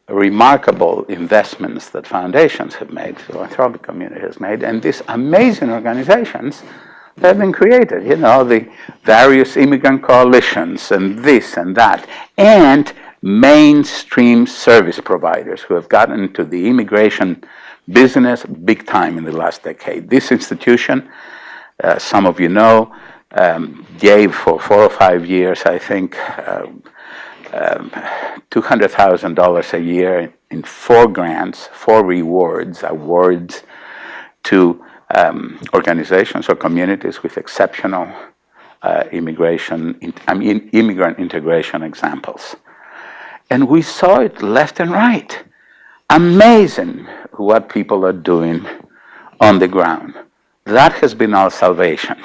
remarkable investments that foundations have made, the philanthropic community has made, and these amazing organizations that have been created, the various immigrant coalitions and this and that, and mainstream service providers who have gotten into the immigration business big time in the last decade. This institution, some of you know, gave for 4 or 5 years, I think, $200,000 a year in 4 grants, 4 awards to organizations or communities with exceptional immigrant integration examples. And we saw it left and right. Amazing what people are doing on the ground. That has been our salvation.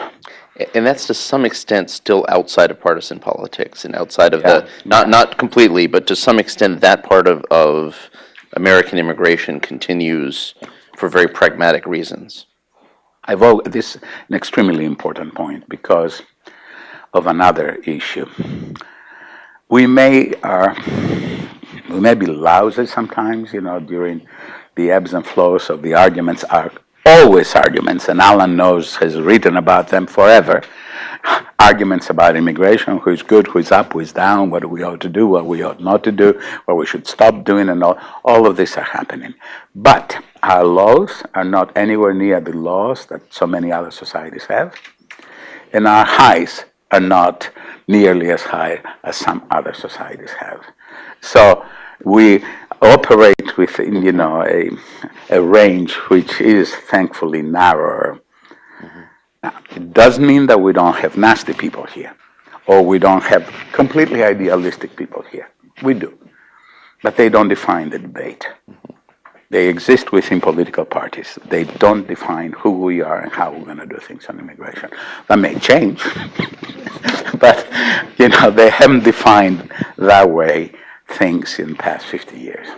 And that's to some extent still outside of partisan politics and outside of not completely, but to some extent that part of American immigration continues for very pragmatic reasons. This is an extremely important point because of another issue. We may be lousy sometimes, during the ebbs and flows of the arguments are always arguments, and Alan has written about them forever. Arguments about immigration, who is good, who is up, who is down, what we ought to do, what we ought not to do, what we should stop doing, and all of this are happening. But our laws are not anywhere near the laws that so many other societies have, and our highs are not nearly as high as some other societies have. So we operate within, a range which is thankfully narrower. Now, it doesn't mean that we don't have nasty people here, or we don't have completely idealistic people here. We do. But they don't define the debate. They exist within political parties. They don't define who we are and how we're going to do things on immigration. That may change, but, they haven't defined that way things in the past 50 years.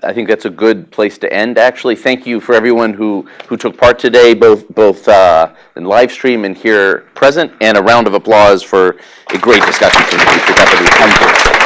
I think that's a good place to end, actually. Thank you for everyone who took part today, both in live stream and here present, and a round of applause for a great discussion from Demetrios Papademetriou. Thank you.